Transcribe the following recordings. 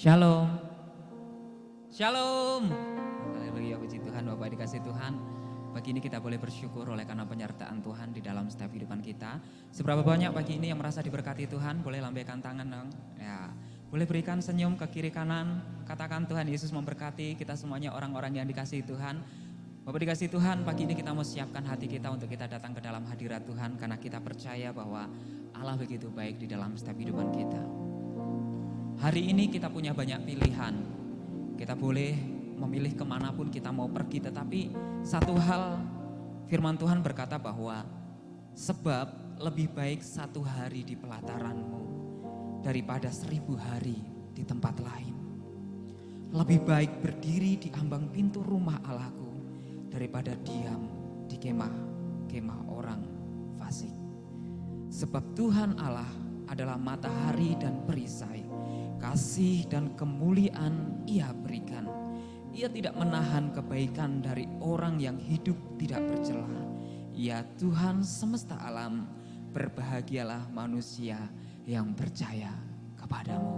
Shalom. Shalom. Haleluya, puji Tuhan. Bapak dikasih Tuhan, pagi ini kita boleh bersyukur oleh karena penyertaan Tuhan di dalam setiap kehidupan kita. Seberapa banyak pagi ini yang merasa diberkati Tuhan, boleh lambaikan tangan dong. Ya, boleh berikan senyum ke kiri kanan. Katakan Tuhan Yesus memberkati kita semuanya, orang-orang yang dikasihi Tuhan. Bapak dikasih Tuhan, pagi ini kita mau siapkan hati kita untuk kita datang ke dalam hadirat Tuhan, karena kita percaya bahwa Allah begitu baik di dalam setiap kehidupan kita. Hari ini kita punya banyak pilihan. Kita boleh memilih kemanapun kita mau pergi. Tetapi satu hal, firman Tuhan berkata bahwa sebab lebih baik 1 hari di pelataranmu daripada 1000 hari di tempat lain. Lebih baik berdiri di ambang pintu rumah Allahku daripada diam di kemah orang fasik. Sebab Tuhan Allah adalah matahari dan perisai. Kasih dan kemuliaan Ia berikan. Ia tidak menahan kebaikan dari orang yang hidup tidak bercela. Ya Tuhan semesta alam, berbahagialah manusia yang percaya kepadamu.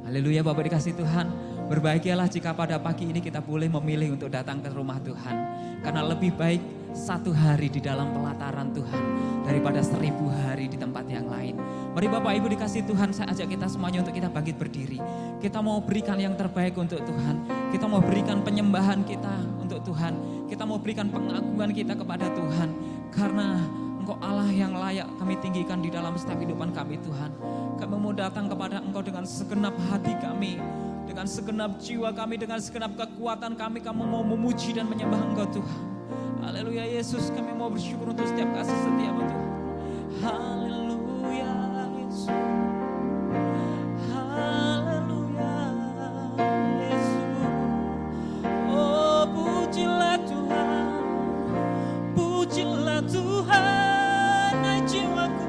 Haleluya, Bapak dikasih Tuhan. Berbahagialah jika pada pagi ini kita boleh memilih untuk datang ke rumah Tuhan. Karena lebih baik 1 hari di dalam pelataran Tuhan daripada 1000 hari di tempat yang lain. Mari Bapak Ibu dikasih Tuhan, saya ajak kita semuanya untuk kita bangkit berdiri. Kita mau berikan yang terbaik untuk Tuhan. Kita mau berikan penyembahan kita untuk Tuhan. Kita mau berikan pengagungan kita kepada Tuhan. Karena Engkau Allah yang layak kami tinggikan di dalam setiap kehidupan kami Tuhan. Kami mau datang kepada Engkau dengan segenap hati kami, dengan segenap jiwa kami, dengan segenap kekuatan kami. Kami mau memuji dan menyembah Engkau Tuhan. Haleluya Yesus, kami mau bersyukur untuk setiap kasih setiamu Tuhan. Haleluya Yesus. Haleluya Yesus. Oh pujilah Tuhan, pujilah Tuhan, hai jiwaku.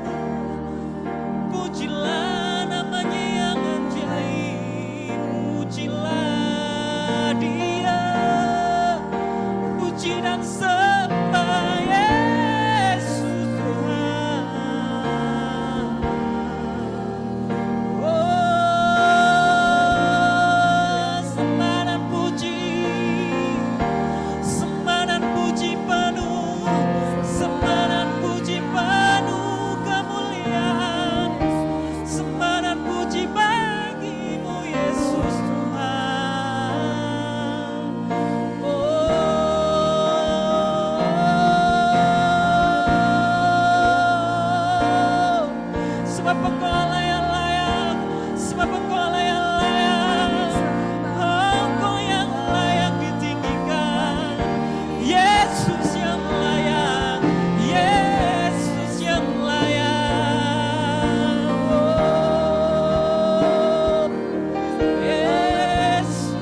Pujilah namanya yang ajaib, pujilah Dia. Puji dan sembah Yesus Tuhan. Oh, sembah dan puji penuh, sembah dan puji penuh kemuliaan, sembah dan puji bagimu Yesus Tuhan. Sebab Engkau yang layak, sebab Engkau yang layak, Engkau yang layak ditinggikan. Yesus yang layak, Yesus yang layak. Oh, Yesus,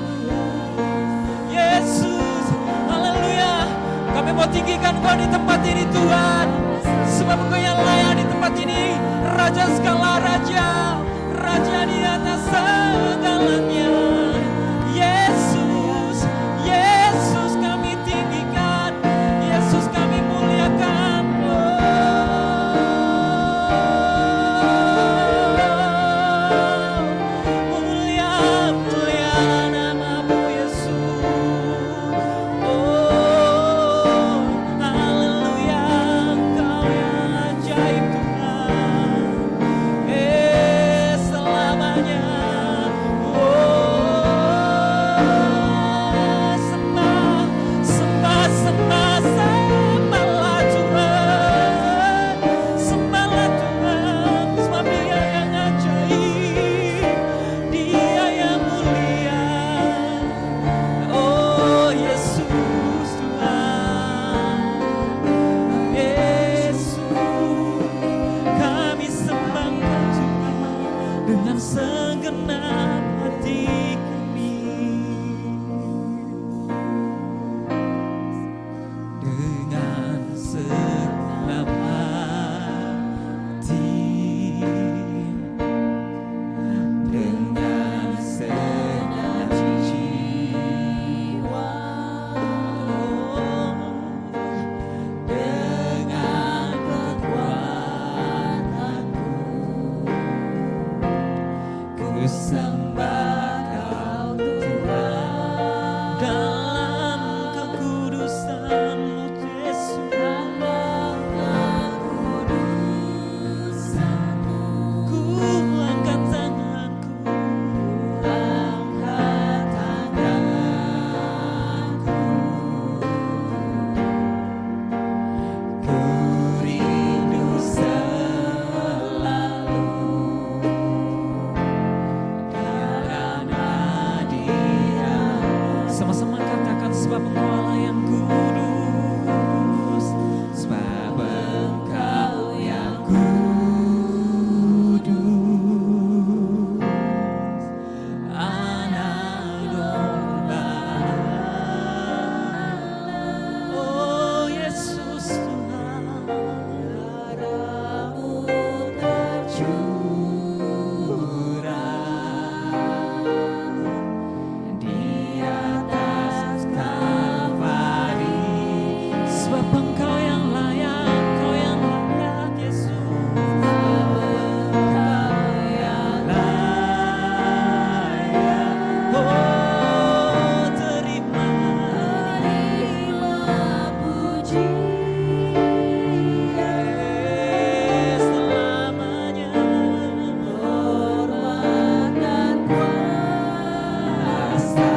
Yesus, haleluya. Kami mau tinggikan Engkau di tempat ini Tuhan. Sebab Engkau yang layak di tempat ini, Raja segala raja, Raja di atas segalanya. Yesus, Yesus kami tinggikan, Yesus kami muliakan. Mulia, mulia namamu Yesus. Oh, haleluya, Engkau yang ajaib Tuhan. Selamanya. Oh, dalam kekudusan-Mu Yesus. Ku angkat tanganku, ku rindu selalu dalam hadirat. Sama-sama katakan, sebab Engkau Allah yang kudus, sebab Engkau yang kudus, Anak domba. Oh Yesus Tuhan, darah-Mu tercurah di atas Kalvari, sebab Engkau yang layak, Engkau yang layak Yesus, Engkau yang layak. Oh terima puji selamanya, hormat dan kuasa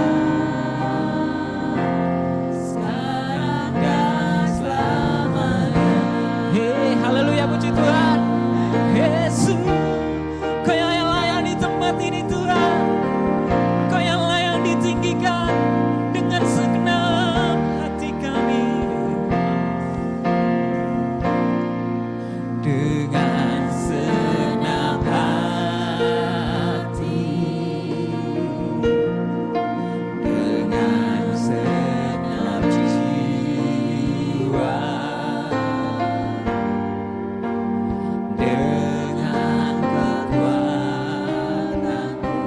sekarang dan selamanya. Hei, haleluya, puji Tuhan. Yesus, Kau yang layak di tempat ini Tuhan, Kau yang layak ditinggikan dengan segenap hati kami. Dengan segenap hati, dengan segenap jiwa, dengan kekuatanku,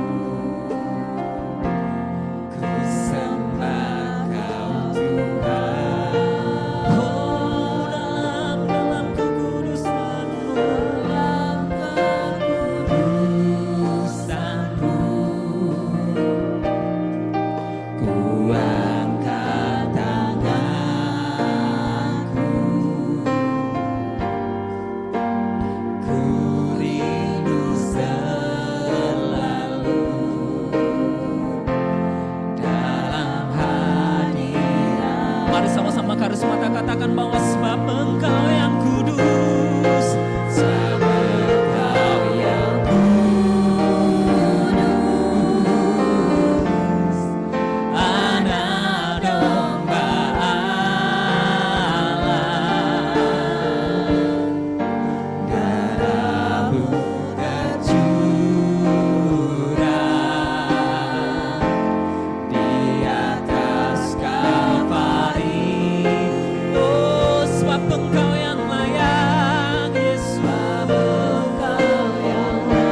ku sembah Kau Tuhan. Oh dalam kekudusan-Mu, dalam kekudusan-Mu, ku angkat tanganku, ku rindu selalu dalam hadirat. Mari sama-sama karismata katakan bahwa sebab Engkau yang kudus, sebab Engkau yang kudus, Anak domba Allah, darah-Mu tercurah di atas Kalvari. Oh sebab Engkau yang layak Yesus, sebab Engkau yang layak.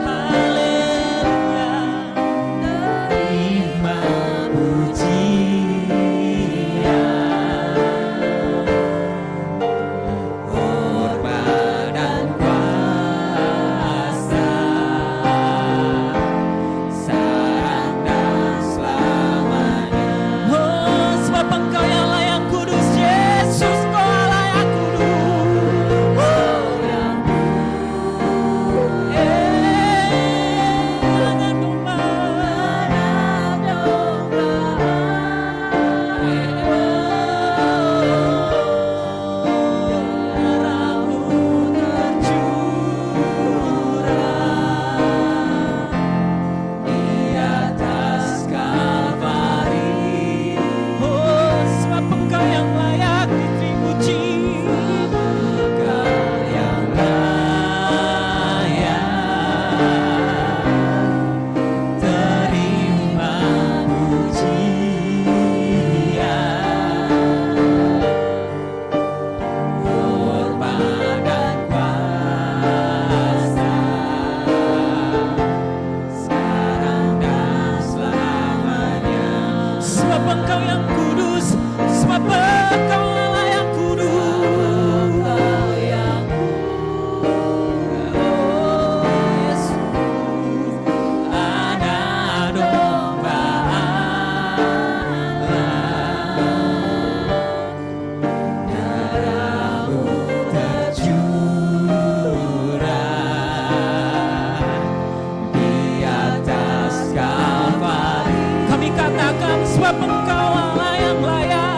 Haleluya, terima pujian, hormat dan kuasa sekarang dan selamanya. Oh sebab Engkau yang layak kudus Yesus, Kau Allah yang kudus. Oh yang kudus, Anak domba, Anak domba. Darah-Mu tercurah di atas Kalvari. Oh sebab Engkau yang layak dipuji, Engkau yang layak, terima pujian, hormat dan kuasa sekarang dan selamanya. Sebab Engkau yang kudus, sebab Engkau Allah yang kudus, Engkau yang kudus. Oh Yesus, Anak domba sembahkan sebab Engkau Allah yang layak.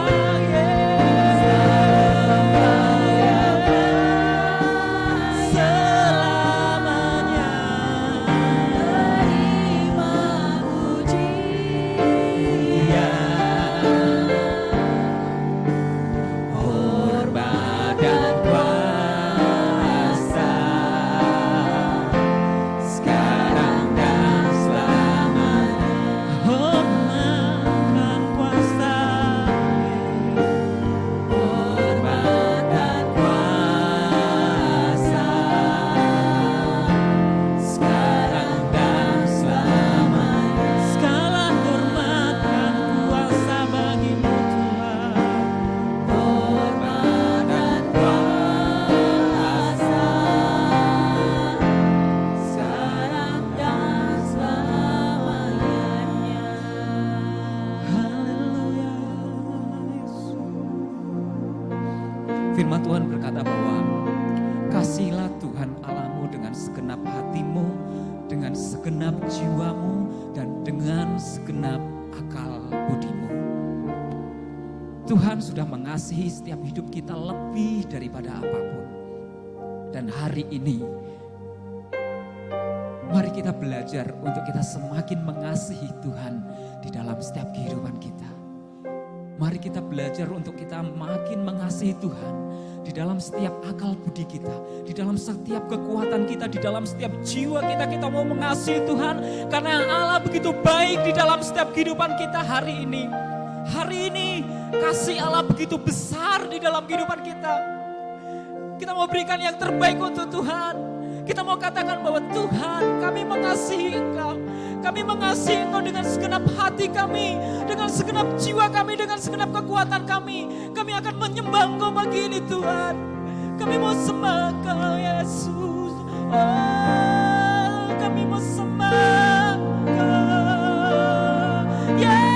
Firman Tuhan berkata bahwa kasihilah Tuhan Allahmu dengan segenap hatimu, dengan segenap jiwamu, dan dengan segenap akal budimu. Tuhan sudah mengasihi setiap hidup kita lebih daripada apapun. Dan hari ini, mari kita belajar untuk kita semakin mengasihi Tuhan di dalam setiap kehidupan kita. Mari kita belajar untuk kita makin mengasihi Tuhan di dalam setiap akal budi kita, di dalam setiap kekuatan kita, di dalam setiap jiwa kita. Kita mau mengasihi Tuhan karena Allah begitu baik di dalam setiap kehidupan kita hari ini. Hari ini kasih Allah begitu besar di dalam kehidupan kita. Kita mau berikan yang terbaik untuk Tuhan. Kita mau katakan bahwa Tuhan, kami mengasihi Engkau. Kami mengasihi Engkau dengan segenap hati kami, dengan segenap jiwa kami, dengan segenap kekuatan kami. Kami akan menyembah Engkau pagi ini Tuhan. Kami mau sembah Engkau Yesus. Oh, kami mau sembah Engkau. Yeah.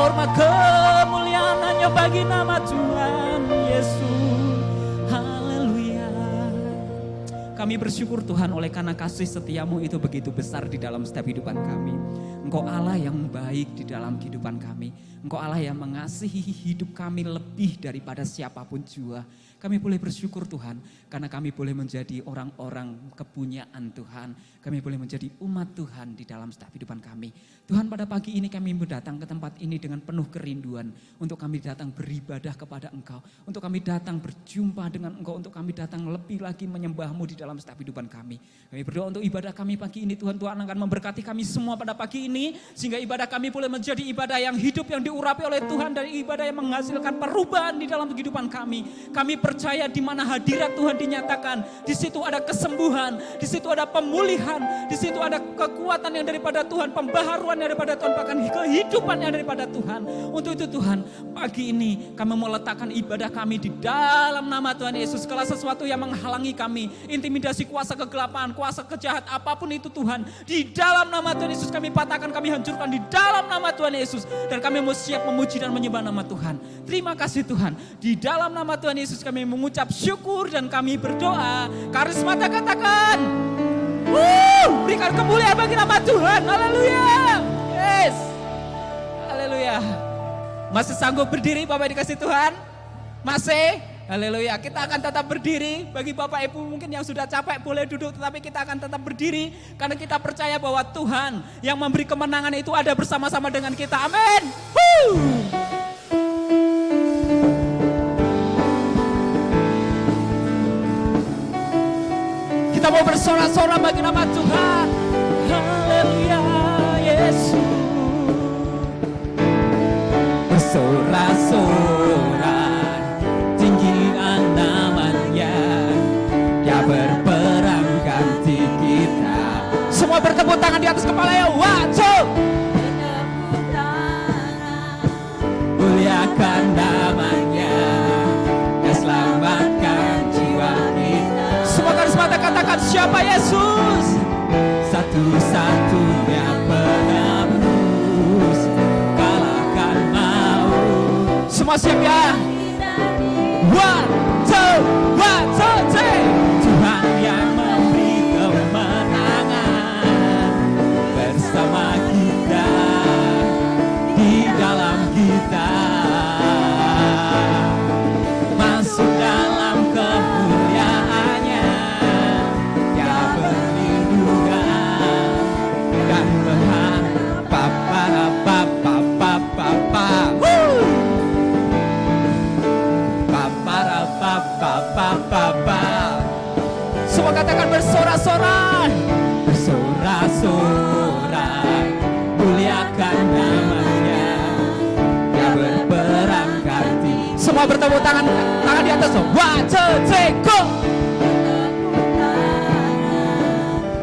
hormat kemuliaan hanya bagi nama Tuhan Yesus. Haleluya. Kami bersyukur Tuhan oleh karena kasih setiamu itu begitu besar di dalam setiap kehidupan kami. Engkau Allah yang baik di dalam kehidupan kami. Engkau Allah yang mengasihi hidup kami lebih daripada siapapun jua. Kami boleh bersyukur Tuhan karena kami boleh menjadi orang-orang kepunyaan Tuhan. Kami boleh menjadi umat Tuhan di dalam setiap kehidupan kami. Tuhan, pada pagi ini kami datang ke tempat ini dengan penuh kerinduan. Untuk kami datang beribadah kepada Engkau. Untuk kami datang berjumpa dengan Engkau. Untuk kami datang lebih lagi menyembah-Mu di dalam setiap kehidupan kami. Kami berdoa untuk ibadah kami pagi ini. Tuhan akan memberkati kami semua pada pagi ini. Sehingga ibadah kami boleh menjadi ibadah yang hidup, yang diurapi oleh Tuhan. Dan ibadah yang menghasilkan perubahan di dalam kehidupan kami. Kami percaya di mana hadirat Tuhan dinyatakan. Di situ ada kesembuhan. Di situ ada pemulihan. Di situ ada kekuatan yang daripada Tuhan. Pembaharuan yang daripada Tuhan. Bahkan kehidupan yang daripada Tuhan. Untuk itu Tuhan, pagi ini kami mau letakkan ibadah kami di dalam nama Tuhan Yesus. Kalau sesuatu yang menghalangi kami, intimidasi, kuasa kegelapan, kuasa kejahat, apapun itu Tuhan, di dalam nama Tuhan Yesus kami patahkan, kami hancurkan di dalam nama Tuhan Yesus. Dan kami mau siap memuji dan menyembah nama Tuhan. Terima kasih Tuhan. Di dalam nama Tuhan Yesus kami mengucap syukur dan kami berdoa. Karismata katakan, berikan kemuliaan bagi nama Tuhan. Haleluya. Yes. Haleluya. Masih sanggup berdiri Bapak dikasih Tuhan? Masih? Haleluya. Kita akan tetap berdiri. Bagi Bapak Ibu mungkin yang sudah capek boleh duduk, tetapi kita akan tetap berdiri karena kita percaya bahwa Tuhan yang memberi kemenangan itu ada bersama-sama dengan kita. Amin. Kita mau bersorak-sorak bagi nama Tuhan. Haleluya, Yesus. Bersorak-sorak, tinggikan namanya. Dia berperang ganti kita. Semua bertepuk tangan di atas kepala ya. Wajib. Muliakan namanya. Dia selamatkan jiwa kita. Semua karismata katakan siapa Yesus? Satu-satunya penebus, kalahkan maut. Semua siap ya? One, two, three. Tuhan yang memberi kemenangan bersama kita, di dalam kita. Masuk dalam kemuliaannya. Ya perlindungan dan semua katakan bersorak-sorai, bersorak-sorai, muliakan namanya. Dia berperang ganti. Semua bertepuk tangan di atas. One, two, three, go.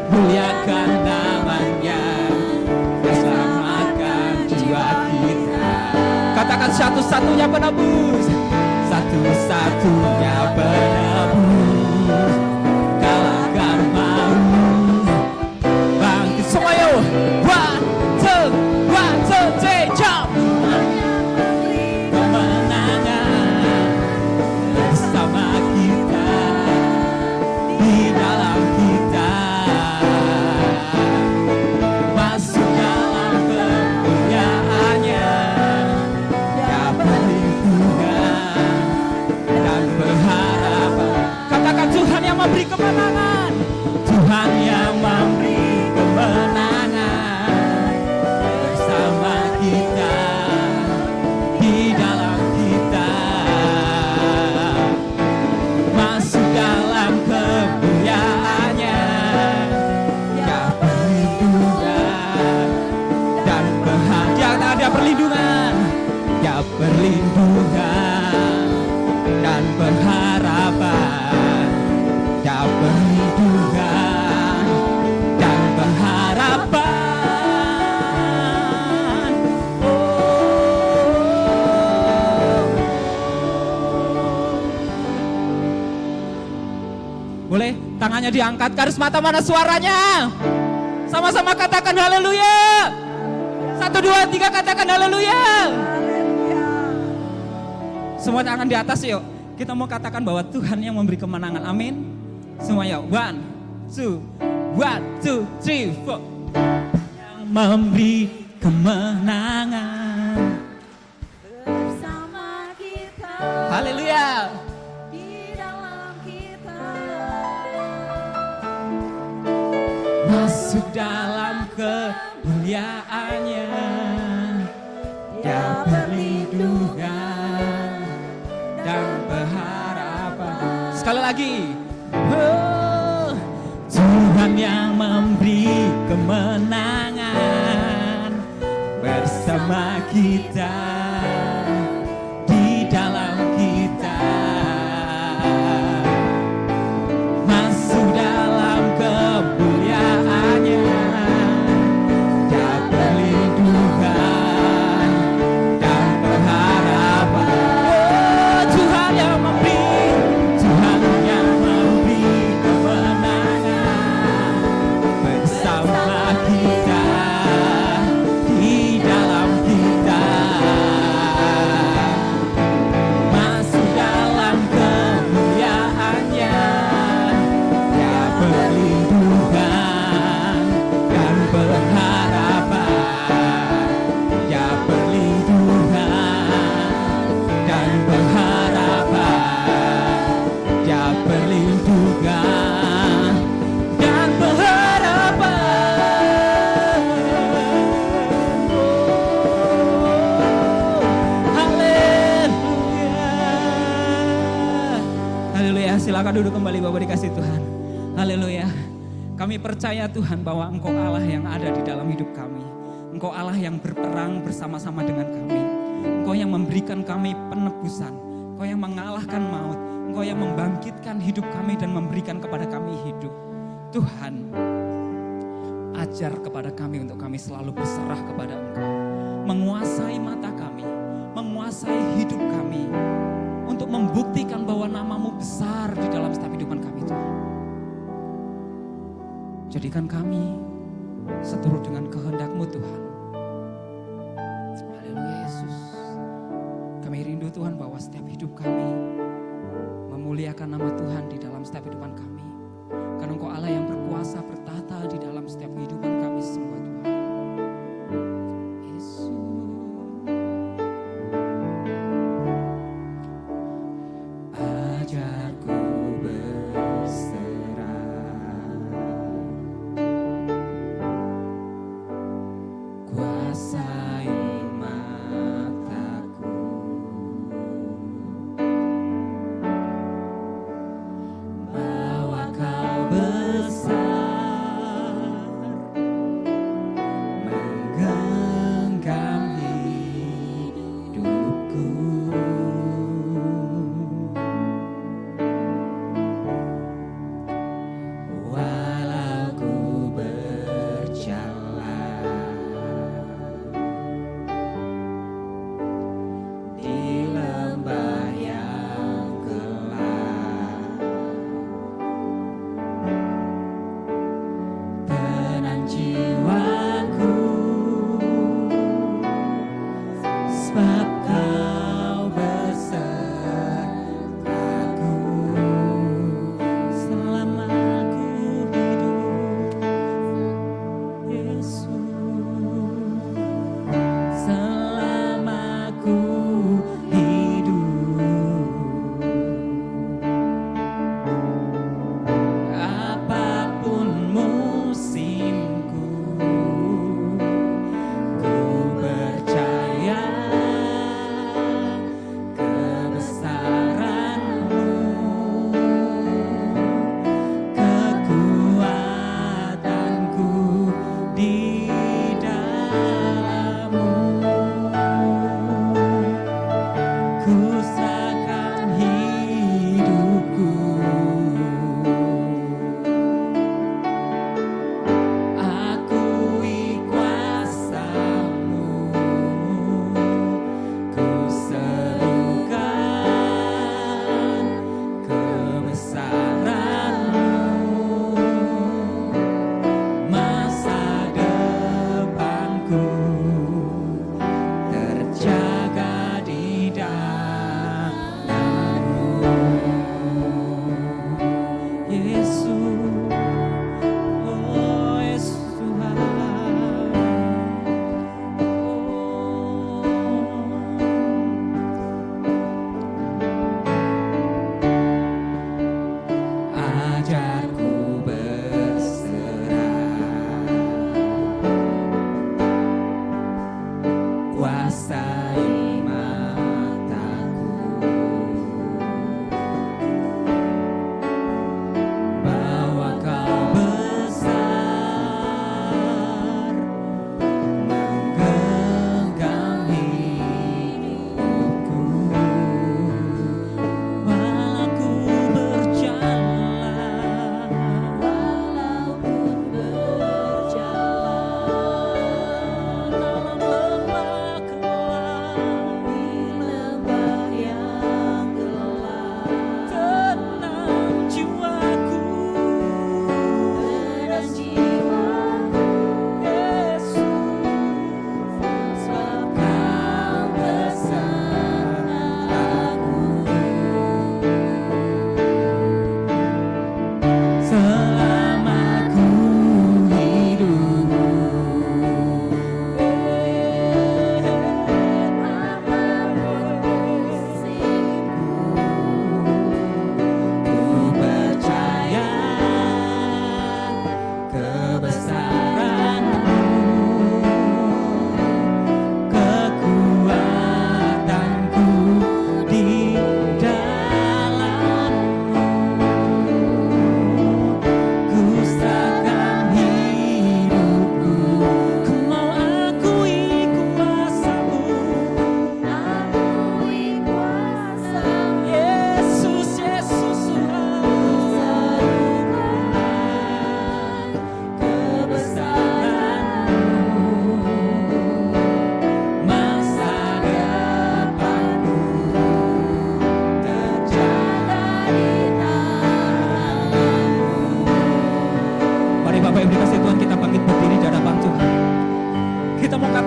Muliakan namanya. Dia selamatkan jiwa kita. Katakan satu-satunya penebus. Satu-satunya penebus, kalahkan maut, bangkit semua yuk. One, two, three, jump. Kemenangan bersama kita, di dalam kita. Masuk dalam kemuliaannya. Ya perlindungan dan berharapan. Katakan Tuhan yang memberi kemenangan. Tuhan yang memberi kemenangan bersama kita, di dalam kita. Masuk dalam kemuliaannya. Ya perlindungan dan berharapan. Ada perlindungan. Ya perlindungan dan pengharapan. Ya perlindungan dan pengharapan. Boleh tangannya diangkat, karismata mana suaranya? Sama-sama katakan haleluya. 1, 2, 3 katakan haleluya. Semua tangan di atas yuk. Kita mau katakan bahwa Tuhan yang memberi kemenangan. Amin. Semua yuk. 1, 2, 3, 4. Yang memberi kemenangan bersama kita. Haleluya. Di dalam kita. Masuk dalam kemuliaannya. Dia perlindungan dan pengharapan. Sekali lagi. Oh, Tuhan yang memberi kemenangan bersama kita, di dalam kita. Masuk dalam kemuliaannya. Dia perlindungan dan pengharapan. Oh, Tuhan yang memberi kemenangan bersama kita, di dalam kita. Masuk dalam kemuliaannya. Dia perlindungan dan pengharapan. Dia perlindungan dan pengharapan. Dia perlindungan dan pengharapan. Haleluya. Haleluya. Silakan duduk kembali Bapak dikasih Tuhan. Haleluya. Kami percaya Tuhan bahwa Engkau Allah yang ada di dalam hidup kami. Engkau Allah yang berperang bersama-sama dengan kami. Engkau yang memberikan kami penebusan. Engkau yang mengalahkan maut. Engkau yang membangkitkan hidup kami dan memberikan kepada kami hidup. Tuhan, ajar kepada kami untuk kami selalu berserah kepada Engkau. Menguasai mata kami, menguasai hidup kami. Untuk membuktikan bahwa nama-Mu besar di dalam setiap kehidupan kami Tuhan. Jadikan kami seturut dengan kehendak-Mu Tuhan. Haleluya Yesus. Kami rindu Tuhan bahwa setiap hidup kami memuliakan nama Tuhan di dalam setiap kehidupan kami. Karena Engkau Allah yang berkuasa bertata di dalam setiap kehidupan kami semua Tuhan. Yesus. Ajarku berserah, kuasai mataku, bahwa Kau besar, menggenggam hidupku. Walau ku berjalan di lembah yang gelap, tenang jiwaku, sebab Kau besertaku selama ku hidup, Yesus. Selama ku hidup, apapun musimku, ku percaya kebesaran-Mu, kekuatanku di dalam-Mu. Ku serahkan hidupku, akui kuasa-Mu, ku serukan kebesaran-Mu, masa depanku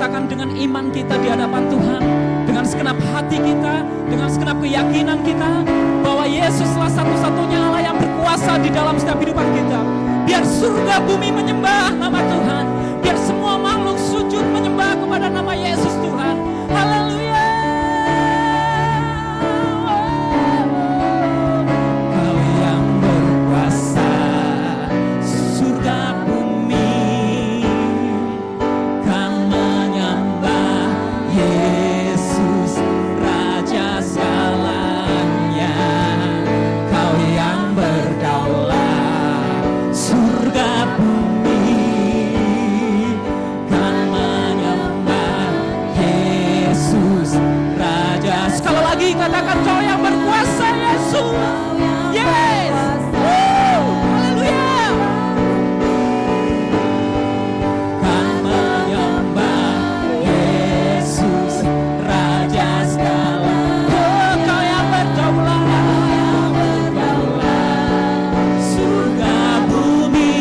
katakan dengan iman kita di hadapan Tuhan, dengan segenap hati kita, dengan segenap keyakinan kita, bahwa Yesuslah satu-satunya Allah yang berkuasa di dalam setiap kehidupan kita. Biar surga bumi menyembah nama Tuhan, biar semua makhluk sujud menyembah kepada nama Yesus Tuhan. Haleluya. Kau yang berkuasa, surga bumi kan menyembah Yesus, Raja segalanya. Kau yang berdaulat, surga bumi kan menyembah Yesus, Raja. Sekali lagi katakan, kau yang berkuasa Yesus. Yes. Haleluya. Kan menyembah Yesus, Raja segalanya. Oh, kau yang berdaulat, surga bumi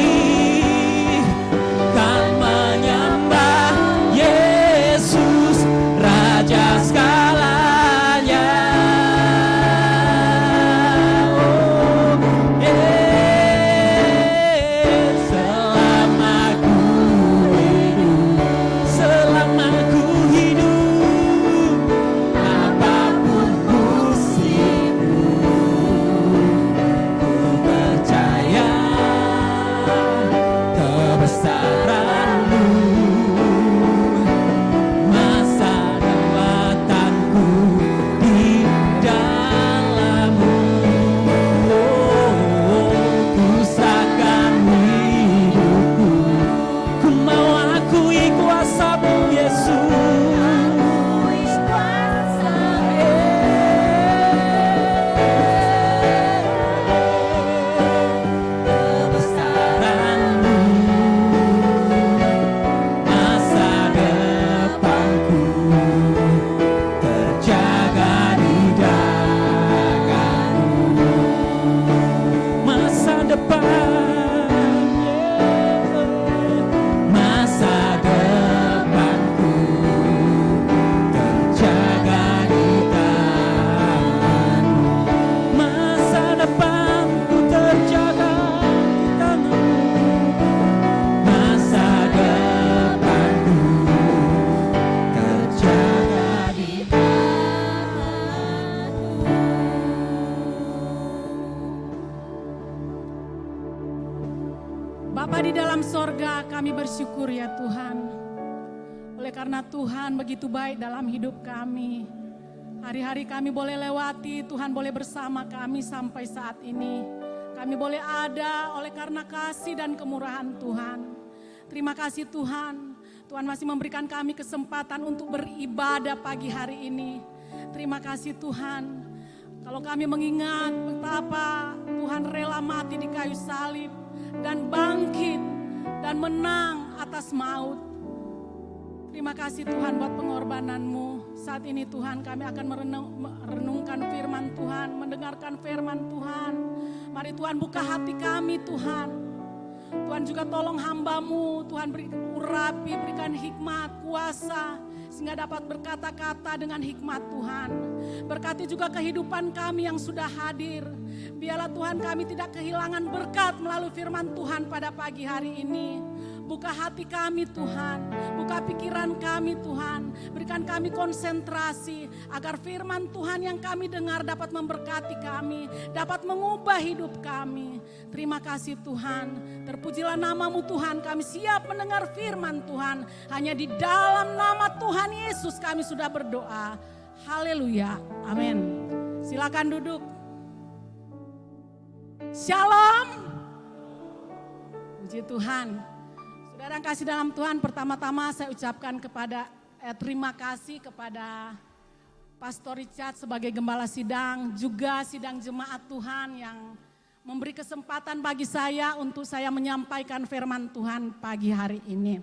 kan menyembah Yesus, Raja segalanya. Oh, selama ku hidup, apapun musimmu, ku percaya kebesaran-Mu, masa depanku di dalam-Mu. Oh, ku serahkan hidupku, ku mau akui kuasa-Mu Yesus. Kebesaran-Mu, masa depanku terjaga di tangan-Mu. Masa depan, masa depanku terjaga di tangan-Mu. Masa depanku terjaga di tangan-Mu. Masa depanku terjaga di Bapa di dalam sorga, kami bersyukur ya Tuhan. Oleh karena Tuhan begitu baik dalam hidup kami. Hari-hari kami boleh lewati, Tuhan boleh bersama kami sampai saat ini. Kami boleh ada oleh karena kasih dan kemurahan Tuhan. Terima kasih Tuhan. Tuhan masih memberikan kami kesempatan untuk beribadah pagi hari ini. Terima kasih Tuhan. Kalau kami mengingat betapa Tuhan rela mati di kayu salib dan bangkit dan menang atas maut. Terima kasih Tuhan buat pengorbanan-Mu. Saat ini Tuhan kami akan merenungkan firman Tuhan, mendengarkan firman Tuhan. Mari Tuhan buka hati kami Tuhan. Tuhan juga tolong hamba-Mu, Tuhan beri urapi, berikan hikmat, kuasa, sehingga dapat berkata-kata dengan hikmat Tuhan. Berkati juga kehidupan kami yang sudah hadir. Biarlah Tuhan kami tidak kehilangan berkat melalui firman Tuhan pada pagi hari ini. Buka hati kami Tuhan, buka pikiran kami Tuhan, berikan kami konsentrasi agar firman Tuhan yang kami dengar dapat memberkati kami, dapat mengubah hidup kami. Terima kasih Tuhan, terpujilah nama-Mu Tuhan, kami siap mendengar firman Tuhan. Hanya di dalam nama Tuhan Yesus kami sudah berdoa. Haleluya, amin. Silakan duduk. Shalom. Puji Tuhan. Saudara yang kasih dalam Tuhan, pertama-tama saya ucapkan terima kasih kepada Pastor Richard sebagai gembala sidang, juga sidang jemaat Tuhan yang memberi kesempatan bagi saya untuk saya menyampaikan firman Tuhan pagi hari ini.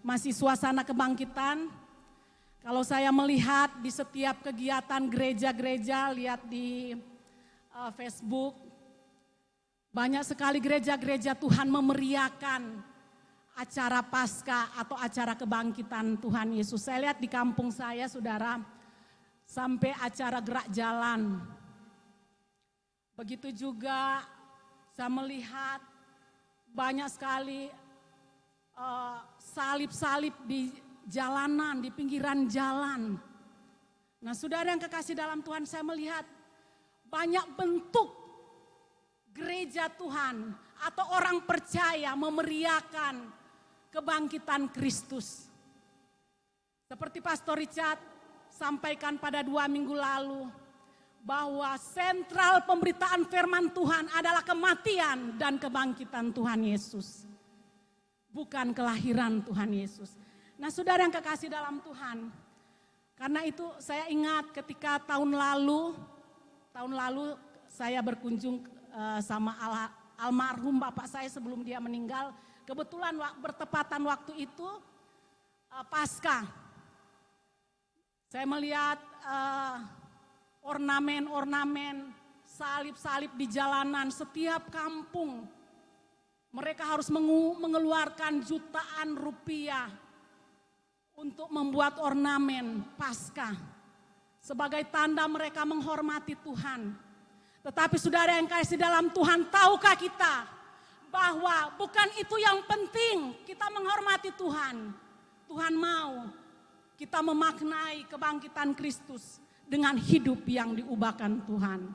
Masih suasana kebangkitan. Kalau saya melihat di setiap kegiatan gereja-gereja, lihat di Facebook, banyak sekali gereja-gereja Tuhan memeriahkan acara Paskah atau acara kebangkitan Tuhan Yesus. Saya lihat di kampung saya, saudara, sampai acara gerak jalan. Begitu juga saya melihat banyak sekali salib-salib di jalanan, di pinggiran jalan. Nah, saudara yang kekasih dalam Tuhan, saya melihat banyak bentuk gereja Tuhan atau orang percaya memeriahkan kebangkitan Kristus. Seperti Pastor Richard sampaikan pada 2 minggu lalu, bahwa sentral pemberitaan firman Tuhan adalah kematian dan kebangkitan Tuhan Yesus. Bukan kelahiran Tuhan Yesus. Nah, saudara yang kekasih dalam Tuhan, karena itu saya ingat ketika tahun lalu saya berkunjung sama almarhum bapak saya sebelum dia meninggal. Kebetulan bertepatan waktu itu Paskah. Saya melihat ornamen-ornamen, salib-salib di jalanan setiap kampung. Mereka harus mengeluarkan jutaan rupiah untuk membuat ornamen Paskah sebagai tanda mereka menghormati Tuhan. Tetapi saudara yang kasih dalam Tuhan, tahukah kita bahwa bukan itu yang penting kita menghormati Tuhan. Tuhan mau kita memaknai kebangkitan Kristus dengan hidup yang diubahkan Tuhan.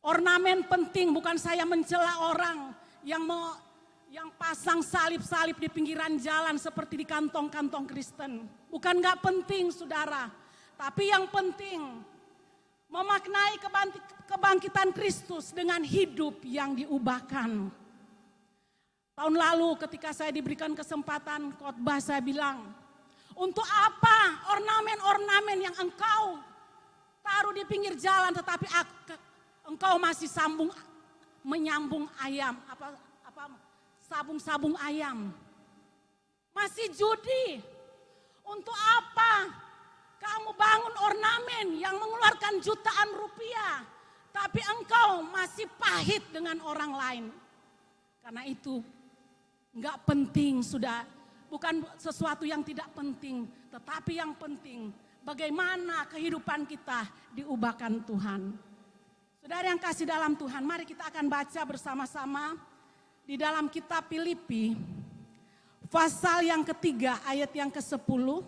Ornamen penting, bukan saya mencela orang yang pasang salib-salib di pinggiran jalan seperti di kantong-kantong Kristen. Bukan gak penting, saudara. Tapi yang penting memaknai kebangkitan Kristus dengan hidup yang diubahkan. Tahun lalu ketika saya diberikan kesempatan khotbah, saya bilang, untuk apa ornamen-ornamen yang engkau taruh di pinggir jalan tetapi engkau masih menyambung ayam, sabung-sabung ayam. Masih judi. Untuk apa kamu bangun ornamen yang mengeluarkan jutaan rupiah, tapi engkau masih pahit dengan orang lain. Karena itu enggak penting, sudah bukan sesuatu yang tidak penting, tetapi yang penting bagaimana kehidupan kita diubahkan Tuhan. Saudara yang kasih dalam Tuhan, mari kita akan baca bersama-sama di dalam kitab Filipi, pasal yang ketiga ayat yang ke-10.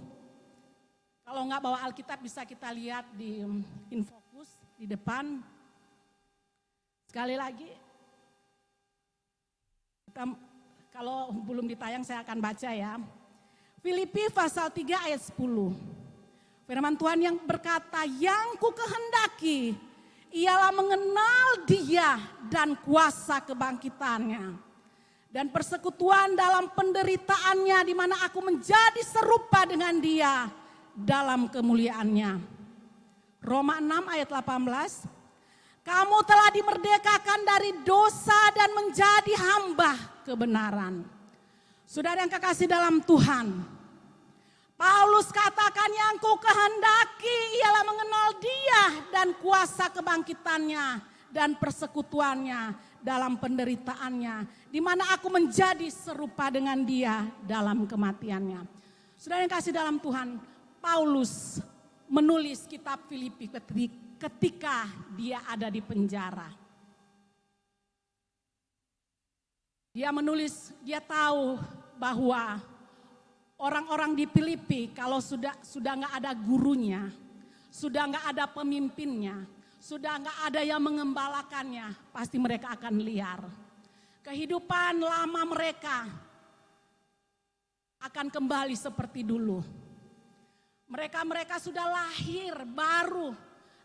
Kalau enggak bawa Alkitab bisa kita lihat di Infocus di depan. Sekali lagi, kalau belum ditayang saya akan baca ya. Filipi pasal 3 ayat 10. Firman Tuhan yang berkata, yang ku kehendaki ialah mengenal Dia dan kuasa kebangkitannya dan persekutuan dalam penderitaannya, di mana aku menjadi serupa dengan Dia dalam kemuliaannya. Roma 6 ayat 18. Kamu telah dimerdekakan dari dosa dan menjadi hamba kebenaran. Saudara yang kekasih dalam Tuhan, Paulus katakan yang ku kehendaki ialah mengenal Dia dan kuasa kebangkitannya dan persekutuannya dalam penderitaannya, di mana aku menjadi serupa dengan Dia dalam kematiannya. Saudara yang kasih dalam Tuhan, Paulus menulis kitab Filipi ketika dia ada di penjara. Dia menulis, dia tahu bahwa orang-orang di Filipi kalau sudah nggak ada gurunya, sudah nggak ada pemimpinnya, sudah nggak ada yang mengembalakannya, pasti mereka akan liar. Kehidupan lama mereka akan kembali seperti dulu. Mereka sudah lahir baru,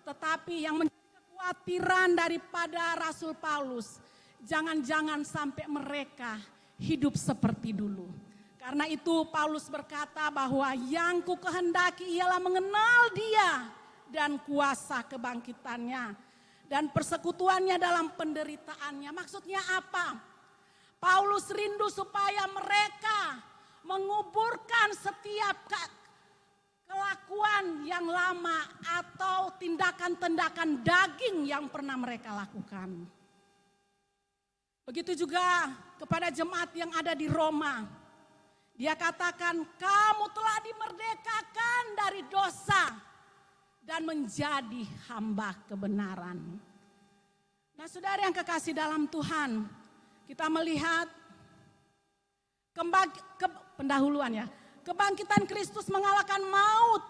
tetapi yang menjadi kekhawatiran daripada Rasul Paulus, jangan-jangan sampai mereka hidup seperti dulu. Karena itu Paulus berkata bahwa yang ku kehendaki ialah mengenal Dia dan kuasa kebangkitannya dan persekutuannya dalam penderitaannya. Maksudnya apa? Paulus rindu supaya mereka menguburkan setiap kelakuan yang lama atau tindakan-tindakan daging yang pernah mereka lakukan. Begitu juga kepada jemaat yang ada di Roma. Dia katakan, kamu telah dimerdekakan dari dosa dan menjadi hamba kebenaran. Nah, saudara yang kekasih dalam Tuhan, kita melihat pendahuluan ya. Kebangkitan Kristus mengalahkan maut,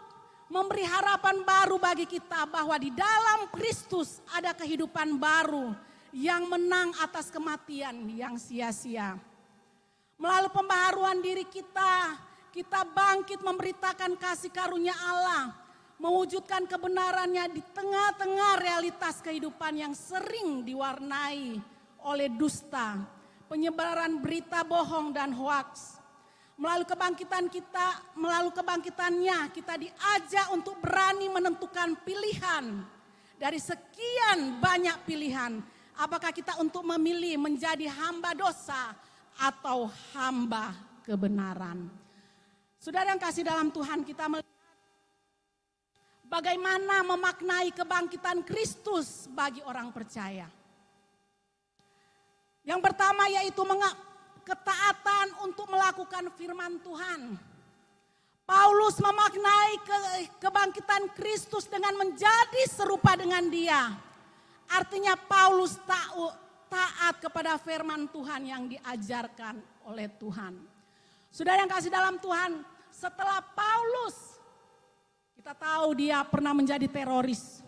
memberi harapan baru bagi kita bahwa di dalam Kristus ada kehidupan baru yang menang atas kematian yang sia-sia. Melalui pembaharuan diri kita, kita bangkit memberitakan kasih karunia Allah, mewujudkan kebenarannya di tengah-tengah realitas kehidupan yang sering diwarnai oleh dusta, penyebaran berita bohong dan hoaks. Melalui kebangkitannya kita diajak untuk berani menentukan pilihan dari sekian banyak pilihan. Apakah kita untuk memilih menjadi hamba dosa atau hamba kebenaran? Saudara yang kasih dalam Tuhan, kita melihat bagaimana memaknai kebangkitan Kristus bagi orang percaya. Yang pertama yaitu ketaatan untuk melakukan firman Tuhan. Paulus memaknai kebangkitan Kristus dengan menjadi serupa dengan Dia. Artinya Paulus taat kepada firman Tuhan yang diajarkan oleh Tuhan. Saudara yang kasih dalam Tuhan, setelah Paulus, kita tahu dia pernah menjadi teroris.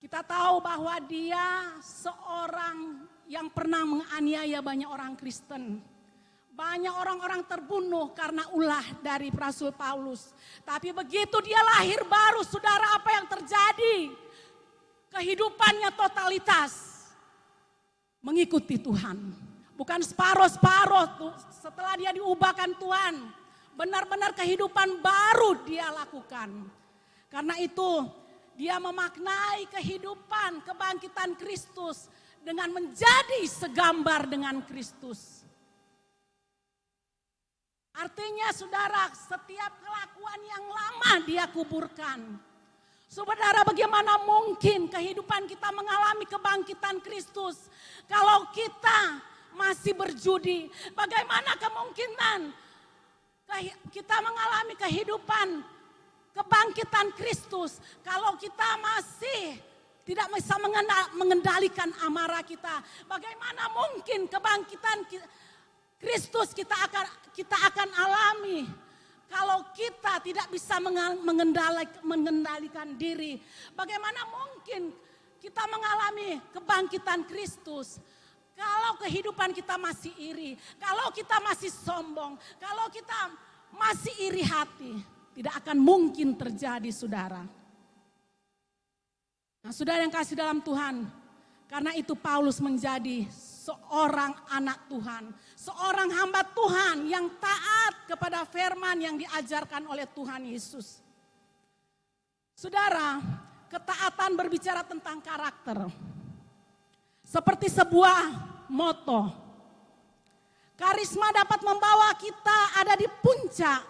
Kita tahu bahwa dia seorang yang pernah menganiaya banyak orang Kristen. Banyak orang-orang terbunuh karena ulah dari Rasul Paulus. Tapi begitu dia lahir baru, saudara, apa yang terjadi? Kehidupannya totalitas mengikuti Tuhan. Bukan separuh-separuh setelah dia diubahkan Tuhan. Benar-benar kehidupan baru dia lakukan. Karena itu dia memaknai kehidupan kebangkitan Kristus dengan menjadi segambar dengan Kristus. Artinya saudara, setiap kelakuan yang lama dia kuburkan. Saudara, bagaimana mungkin kehidupan kita mengalami kebangkitan Kristus kalau kita masih berjudi? Bagaimana kemungkinan kita mengalami kehidupan kebangkitan Kristus kalau kita masih tidak bisa mengendalikan amarah kita? Bagaimana mungkin kebangkitan Kristus kita akan alami kalau kita tidak bisa mengendalikan diri? Bagaimana mungkin kita mengalami kebangkitan Kristus kalau kehidupan kita masih iri, kalau kita masih sombong, kalau kita masih iri hati? Tidak akan mungkin terjadi, saudara. Nah, saudara yang kasih dalam Tuhan, karena itu Paulus menjadi seorang anak Tuhan, seorang hamba Tuhan yang taat kepada firman yang diajarkan oleh Tuhan Yesus. Saudara, ketaatan berbicara tentang karakter. Seperti sebuah moto. Karisma dapat membawa kita ada di puncak,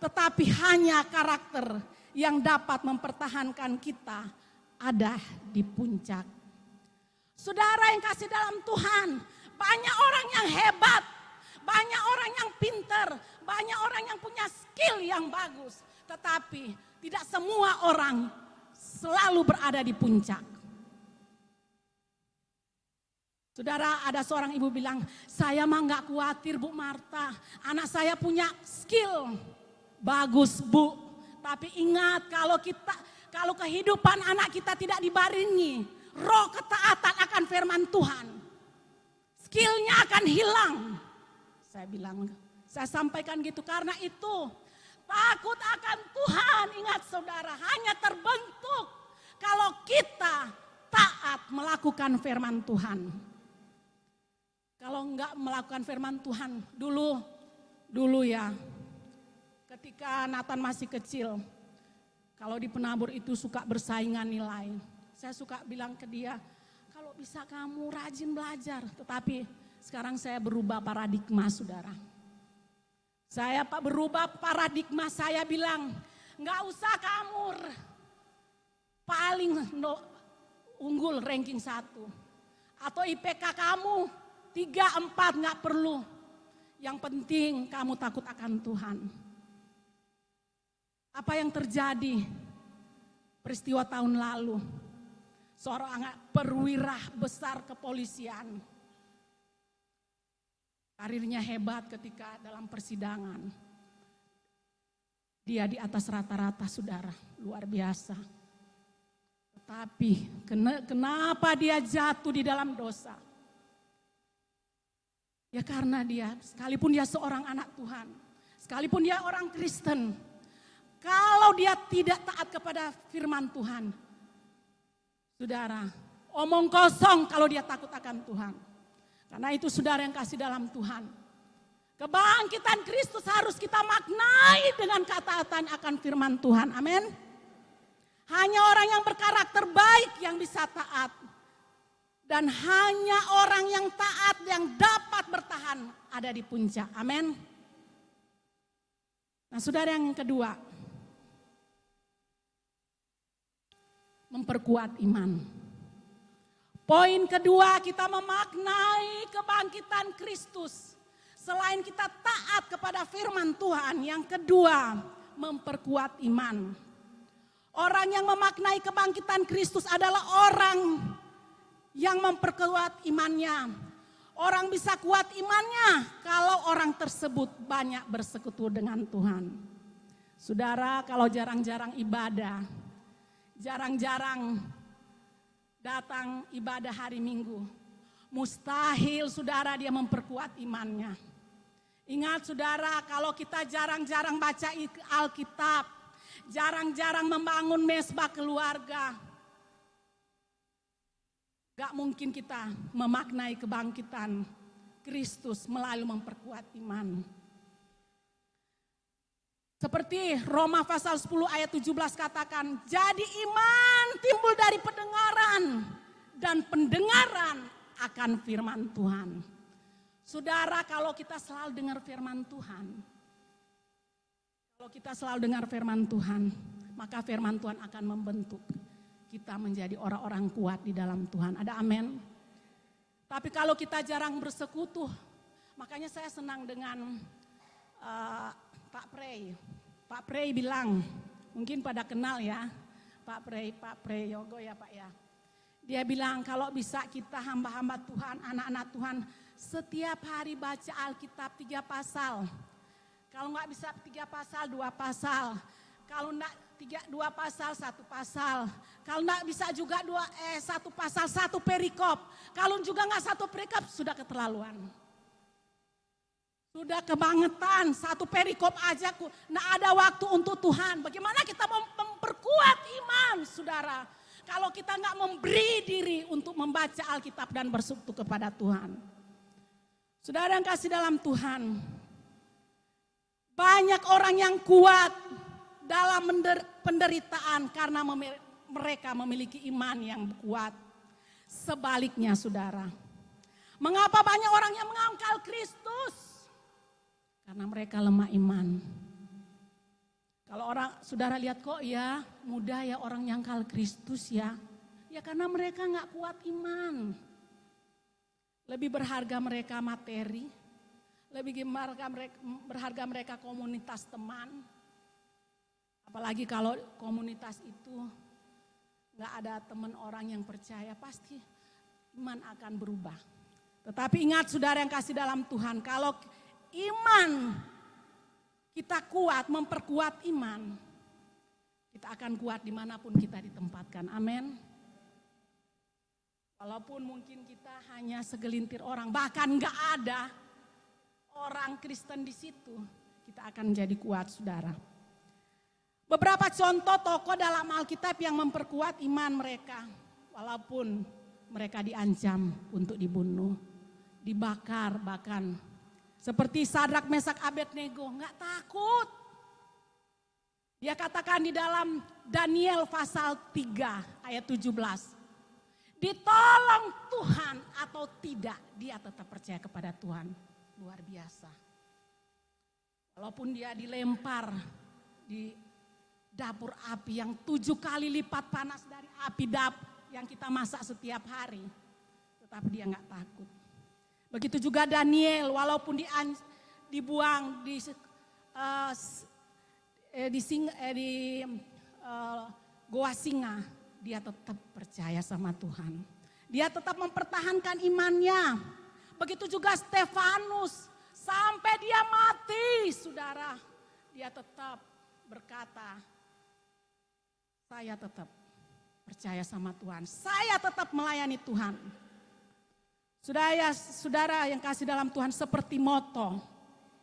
tetapi hanya karakter yang dapat mempertahankan kita ada di puncak. Saudara yang kasih dalam Tuhan, banyak orang yang hebat, banyak orang yang pintar, banyak orang yang punya skill yang bagus. Tetapi tidak semua orang selalu berada di puncak. Saudara, ada seorang ibu bilang, saya mah gak khawatir Bu Marta, anak saya punya skill. Bagus Bu, tapi ingat kalau kehidupan anak kita tidak dibarengi roh ketaatan akan firman Tuhan, skillnya akan hilang. Saya sampaikan gitu karena itu takut akan Tuhan, ingat saudara, hanya terbentuk kalau kita taat melakukan firman Tuhan. Kalau enggak melakukan firman Tuhan, dulu ya, ketika Nathan masih kecil, kalau di penabur itu suka bersaingan nilai. Saya suka bilang ke dia, kalau bisa kamu rajin belajar. Tetapi sekarang saya berubah paradigma, saudara. Saya berubah paradigma, saya bilang, nggak usah kamu paling unggul ranking 1. Atau IPK kamu 3, 4 nggak perlu. Yang penting kamu takut akan Tuhan. Apa yang terjadi? Peristiwa tahun lalu. Seorang perwira besar kepolisian. Karirnya hebat ketika dalam persidangan. Dia di atas rata-rata, saudara. Luar biasa. Tetapi kenapa dia jatuh di dalam dosa? Ya karena dia, sekalipun dia seorang anak Tuhan, sekalipun dia orang Kristen, kalau dia tidak taat kepada firman Tuhan, saudara, omong kosong kalau dia takut akan Tuhan. Karena itu saudara yang kasih dalam Tuhan. Kebangkitan Kristus harus kita maknai dengan ketaatan akan firman Tuhan. Amin. Hanya orang yang berkarakter baik yang bisa taat. Dan hanya orang yang taat yang dapat bertahan ada di puncak. Amin. Nah saudara yang kedua. Memperkuat iman. Poin kedua, kita memaknai kebangkitan Kristus. Selain kita taat kepada firman Tuhan, yang kedua, memperkuat iman. Orang yang memaknai kebangkitan Kristus adalah orang yang memperkuat imannya. Orang bisa kuat imannya kalau orang tersebut banyak bersekutu dengan Tuhan. Saudara, kalau jarang-jarang ibadah, jarang-jarang datang ibadah hari Minggu, mustahil saudara dia memperkuat imannya. Ingat saudara, kalau kita jarang-jarang baca Alkitab, jarang-jarang membangun mesbah keluarga, gak mungkin kita memaknai kebangkitan Kristus melalui memperkuat iman. Seperti Roma pasal 10 ayat 17 katakan, jadi iman timbul dari pendengaran dan pendengaran akan firman Tuhan. Saudara, kalau kita selalu dengar firman Tuhan, maka firman Tuhan akan membentuk kita menjadi orang-orang kuat di dalam Tuhan. Ada amin. Tapi kalau kita jarang bersekutu, makanya saya senang dengan Pak Prey. Pak Prey bilang, mungkin pada kenal ya, Pak Prey Yogo ya Pak ya. Dia bilang kalau bisa kita hamba-hamba Tuhan, anak-anak Tuhan, setiap hari baca Alkitab 3 pasal. Kalau nggak bisa 3 pasal, 2 pasal. Kalau enggak 2 pasal, 1 pasal. Kalau enggak bisa juga 1 pasal, 1 perikop. Kalau juga enggak 1 perikop, sudah keterlaluan. Sudah kebangetan, 1 perikop aja, enggak ada waktu untuk Tuhan. Bagaimana kita memperkuat iman, saudara? Kalau kita enggak memberi diri untuk membaca Alkitab dan bersekutu kepada Tuhan. Saudara yang kasih dalam Tuhan, banyak orang yang kuat dalam penderitaan karena mereka memiliki iman yang kuat. Sebaliknya saudara, mengapa banyak orang yang mengangkal Kristus? Karena mereka lemah iman. Kalau saudara lihat kok ya mudah ya orang nyangkal Kristus ya. Ya karena mereka gak kuat iman. Lebih berharga mereka materi, lebih berharga mereka komunitas teman. Apalagi kalau komunitas itu gak ada teman orang yang percaya, pasti iman akan berubah. Tetapi ingat saudara yang kasih dalam Tuhan, kalau iman kita kuat, memperkuat iman, kita akan kuat dimanapun kita ditempatkan. Amin. Walaupun mungkin kita hanya segelintir orang, bahkan gak ada orang Kristen di situ, kita akan menjadi kuat saudara. Beberapa contoh tokoh dalam Alkitab yang memperkuat iman mereka. Walaupun mereka diancam untuk dibunuh, dibakar bahkan. Seperti Sadrak, Mesak, Abednego, gak takut. Dia katakan di dalam Daniel pasal 3 ayat 17. Ditolong Tuhan atau tidak, dia tetap percaya kepada Tuhan. Luar biasa. Walaupun dia dilempar di dapur api yang 7 kali lipat panas dari api yang kita masak setiap hari. Tetapi dia gak takut. Begitu juga Daniel, walaupun dibuang di goa singa, dia tetap percaya sama Tuhan. Dia tetap mempertahankan imannya. Begitu juga Stefanus, sampai dia mati, saudara, dia tetap berkata, saya tetap percaya sama Tuhan, saya tetap melayani Tuhan. Saudara yang kasih dalam Tuhan, seperti moto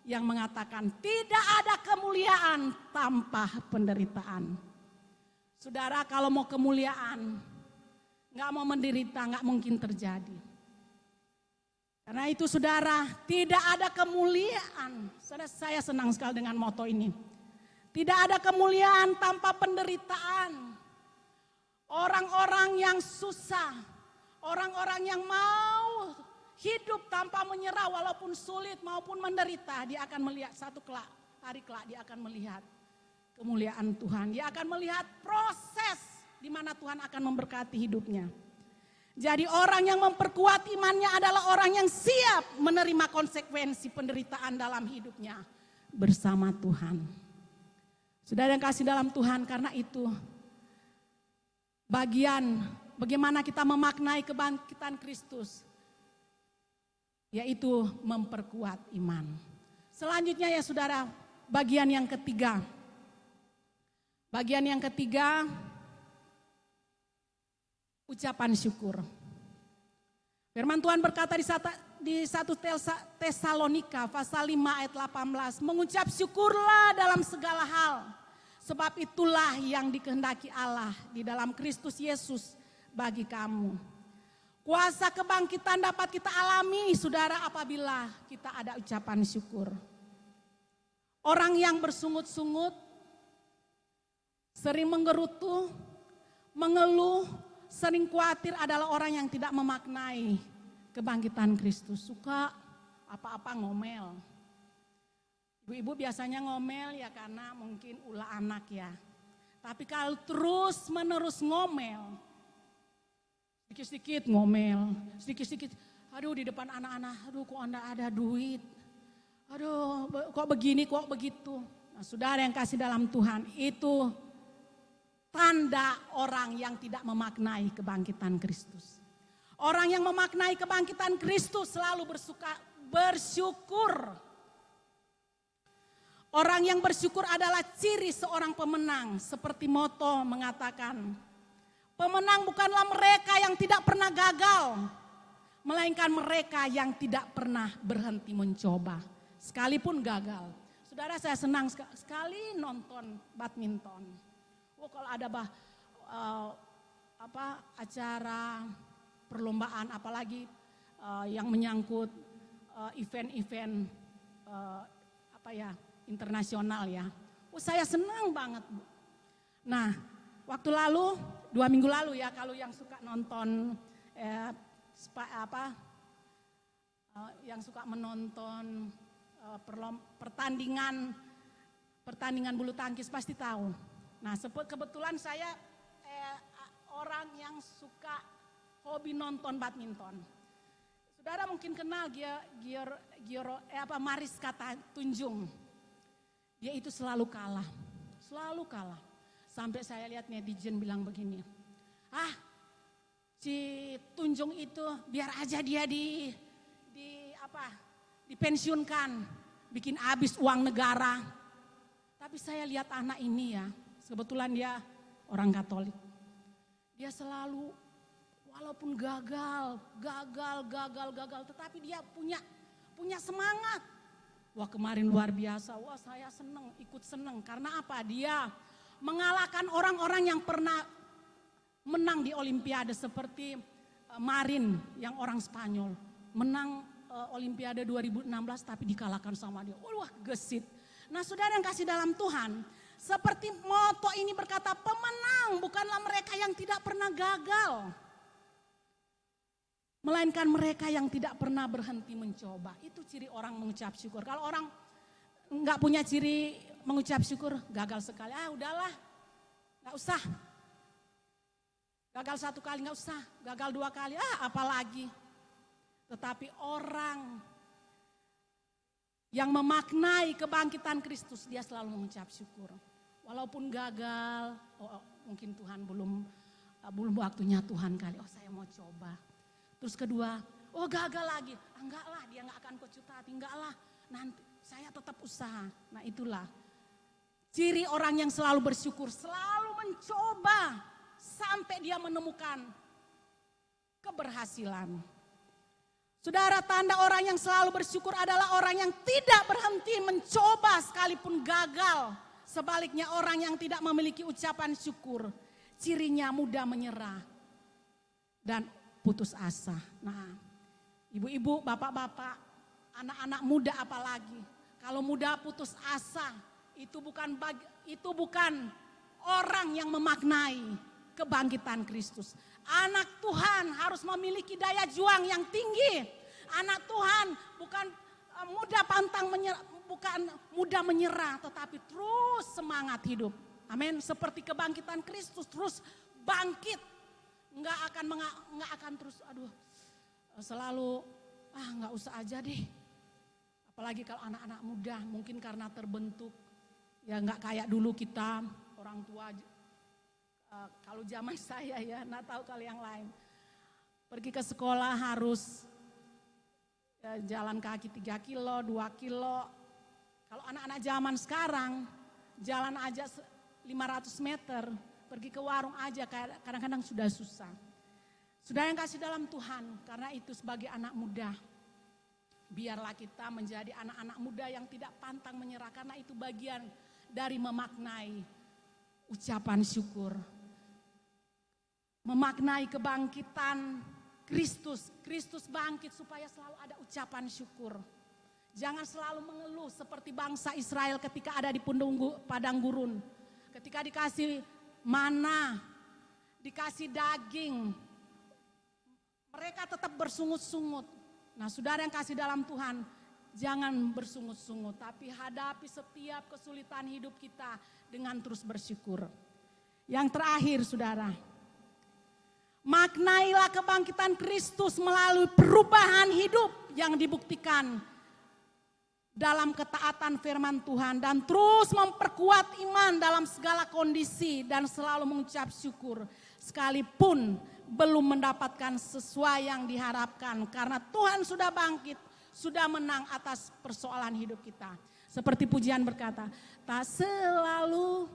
yang mengatakan tidak ada kemuliaan tanpa penderitaan. Saudara, kalau mau kemuliaan, nggak mau menderita, nggak mungkin terjadi. Karena itu saudara, tidak ada kemuliaan. Saudara, saya senang sekali dengan moto ini. Tidak ada kemuliaan tanpa penderitaan. Orang-orang yang susah, orang-orang yang mau hidup tanpa menyerah walaupun sulit maupun menderita, dia akan melihat hari kelak dia akan melihat kemuliaan Tuhan. Dia akan melihat proses di mana Tuhan akan memberkati hidupnya. Jadi orang yang memperkuat imannya adalah orang yang siap menerima konsekuensi penderitaan dalam hidupnya bersama Tuhan. Saudara yang kasih dalam Tuhan, karena itu bagian bagaimana kita memaknai kebangkitan Kristus, yaitu memperkuat iman. Selanjutnya ya saudara, bagian yang ketiga. Bagian yang ketiga, ucapan syukur. Firman Tuhan berkata di 1 Tesalonika pasal 5 ayat 18, mengucap syukurlah dalam segala hal, sebab itulah yang dikehendaki Allah di dalam Kristus Yesus bagi kamu. Kuasa kebangkitan dapat kita alami saudara apabila kita ada ucapan syukur. Orang yang bersungut-sungut, sering menggerutu, mengeluh, sering khawatir adalah orang yang tidak memaknai kebangkitan Kristus. Suka apa-apa ngomel. Ibu-ibu biasanya ngomel ya karena mungkin ulah anak ya. Tapi kalau terus menerus ngomel, sedikit-sedikit ngomel, sedikit-sedikit, aduh di depan anak-anak, aduh kok anda ada duit, aduh kok begini, kok begitu. Nah saudara yang kasih dalam Tuhan, itu tanda orang yang tidak memaknai kebangkitan Kristus. Orang yang memaknai kebangkitan Kristus selalu bersyukur. Orang yang bersyukur adalah ciri seorang pemenang. Seperti moto mengatakan, pemenang bukanlah mereka yang tidak pernah gagal, melainkan mereka yang tidak pernah berhenti mencoba, sekalipun gagal. Saudara, saya senang sekali nonton badminton. Kalau ada acara perlombaan, apalagi yang menyangkut event-event internasional ya. Saya senang banget, Bu. Nah, waktu lalu 2 minggu lalu ya, kalau yang suka nonton yang suka menonton pertandingan bulu tangkis pasti tahu. Nah, kebetulan saya orang yang suka hobi nonton badminton. Saudara mungkin kenal Mariska Tunjung. Dia itu selalu kalah. Sampai saya lihat netizen bilang begini, si Tunjung itu biar aja dia dipensiunkan, bikin habis uang negara. Tapi saya lihat anak ini ya, kebetulan dia orang Katolik. Dia selalu walaupun gagal, tetapi dia punya semangat. Wah, kemarin luar biasa. Wah, saya ikut seneng. Karena apa? Dia mengalahkan orang-orang yang pernah menang di Olimpiade seperti Marin yang orang Spanyol. Menang Olimpiade 2016 tapi dikalahkan sama dia. Wah, gesit. Nah, saudara yang kasih dalam Tuhan, seperti moto ini berkata, pemenang bukanlah mereka yang tidak pernah gagal, melainkan mereka yang tidak pernah berhenti mencoba. Itu ciri orang mengucap syukur. Kalau orang nggak punya ciri mengucap syukur, gagal sekali, udahlah, nggak usah. Gagal 1 kali nggak usah, gagal 2 kali, apalagi. Tetapi orang yang memaknai kebangkitan Kristus, dia selalu mengucap syukur. Walaupun gagal, mungkin Tuhan belum waktunya Tuhan kali. Saya mau coba. Terus kedua, gagal lagi. Enggak lah, dia enggak akan kecut hati. Enggak lah, nanti saya tetap usaha. Nah itulah ciri orang yang selalu bersyukur, selalu mencoba sampai dia menemukan keberhasilan. Saudara, tanda orang yang selalu bersyukur adalah orang yang tidak berhenti mencoba sekalipun gagal. Sebaliknya orang yang tidak memiliki ucapan syukur, cirinya mudah menyerah dan putus asa. Nah, ibu-ibu, bapak-bapak, anak-anak muda apalagi, kalau muda putus asa, itu bukan orang yang memaknai kebangkitan Kristus. Anak Tuhan harus memiliki daya juang yang tinggi. Anak Tuhan bukan mudah menyerah, tetapi terus semangat hidup. Amin. Seperti kebangkitan Kristus, terus bangkit. Enggak akan terus selalu enggak usah aja deh. Apalagi kalau anak-anak muda, mungkin karena terbentuk ya enggak kayak dulu kita orang tua. Kalau zaman saya ya, nggak tahu kalau yang lain. Pergi ke sekolah harus jalan kaki 3 kilo, 2 kilo. Kalau anak-anak zaman sekarang, jalan aja 500 meter, pergi ke warung aja kadang-kadang sudah susah. Sudah yang kasih dalam Tuhan, karena itu sebagai anak muda, biarlah kita menjadi anak-anak muda yang tidak pantang menyerah, karena itu bagian dari memaknai ucapan syukur. Memaknai kebangkitan Kristus. Kristus bangkit supaya selalu ada ucapan syukur. Jangan selalu mengeluh seperti bangsa Israel ketika ada di padang gurun. Ketika dikasih mana, dikasih daging, mereka tetap bersungut-sungut. Nah, saudara yang kasih dalam Tuhan, jangan bersungut-sungut, tapi hadapi setiap kesulitan hidup kita dengan terus bersyukur. Yang terakhir, saudara, maknailah kebangkitan Kristus melalui perubahan hidup yang dibuktikan dalam ketaatan firman Tuhan dan terus memperkuat iman dalam segala kondisi dan selalu mengucap syukur sekalipun belum mendapatkan sesuai yang diharapkan, karena Tuhan sudah bangkit, sudah menang atas persoalan hidup kita. Seperti pujian berkata, tak selalu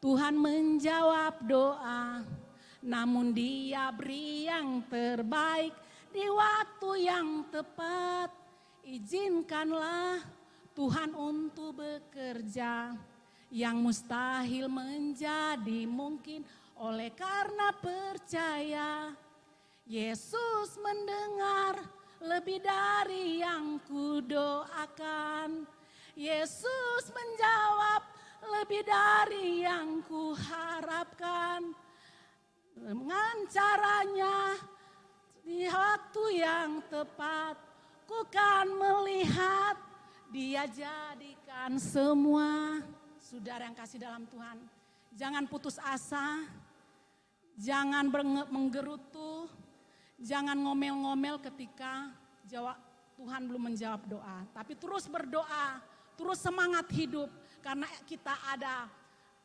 Tuhan menjawab doa, namun Dia beri yang terbaik di waktu yang tepat. Izinkanlah Tuhan untuk bekerja, yang mustahil menjadi mungkin oleh karena percaya. Yesus mendengar lebih dari yang kudoakan. Yesus menjawab lebih dari yang kuharapkan. Dengan caranya di waktu yang tepat, ku kan melihat Dia jadikan semua. Saudara yang kasih dalam Tuhan, jangan putus asa, jangan menggerutu, jangan ngomel-ngomel ketika Tuhan belum menjawab doa. Tapi terus berdoa, terus semangat hidup, karena kita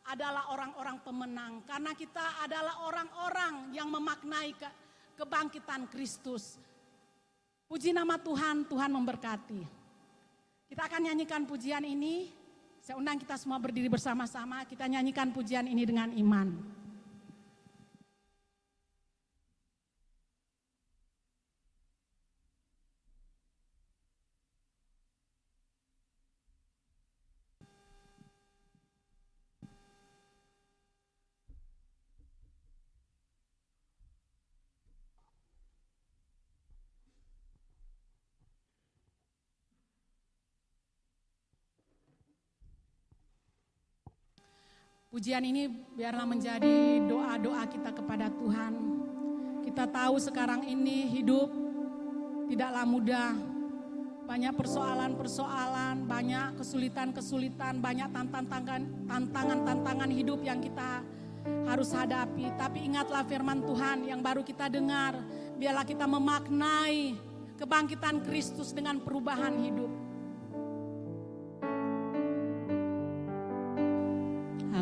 adalah orang-orang pemenang, karena kita adalah orang-orang yang memaknai kebangkitan Kristus. Puji nama Tuhan, Tuhan memberkati. Kita akan nyanyikan pujian ini. Saya undang kita semua berdiri bersama-sama, kita nyanyikan pujian ini dengan iman. Pujian ini biarlah menjadi doa-doa kita kepada Tuhan. Kita tahu sekarang ini hidup tidaklah mudah. Banyak persoalan-persoalan, banyak kesulitan-kesulitan, banyak tantangan-tantangan hidup yang kita harus hadapi. Tapi ingatlah firman Tuhan yang baru kita dengar. Biarlah kita memaknai kebangkitan Kristus dengan perubahan hidup.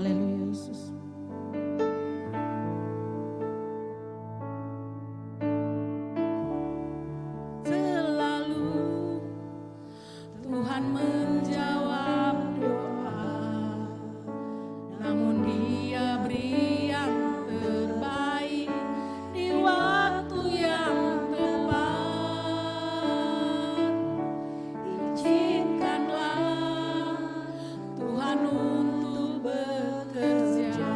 Haleluya Yesus. Selalu Tuhan menjawab doa, namun Dia beri yang terbaik di waktu yang tepat. Izinkanlah Tuhan untuk bekerja,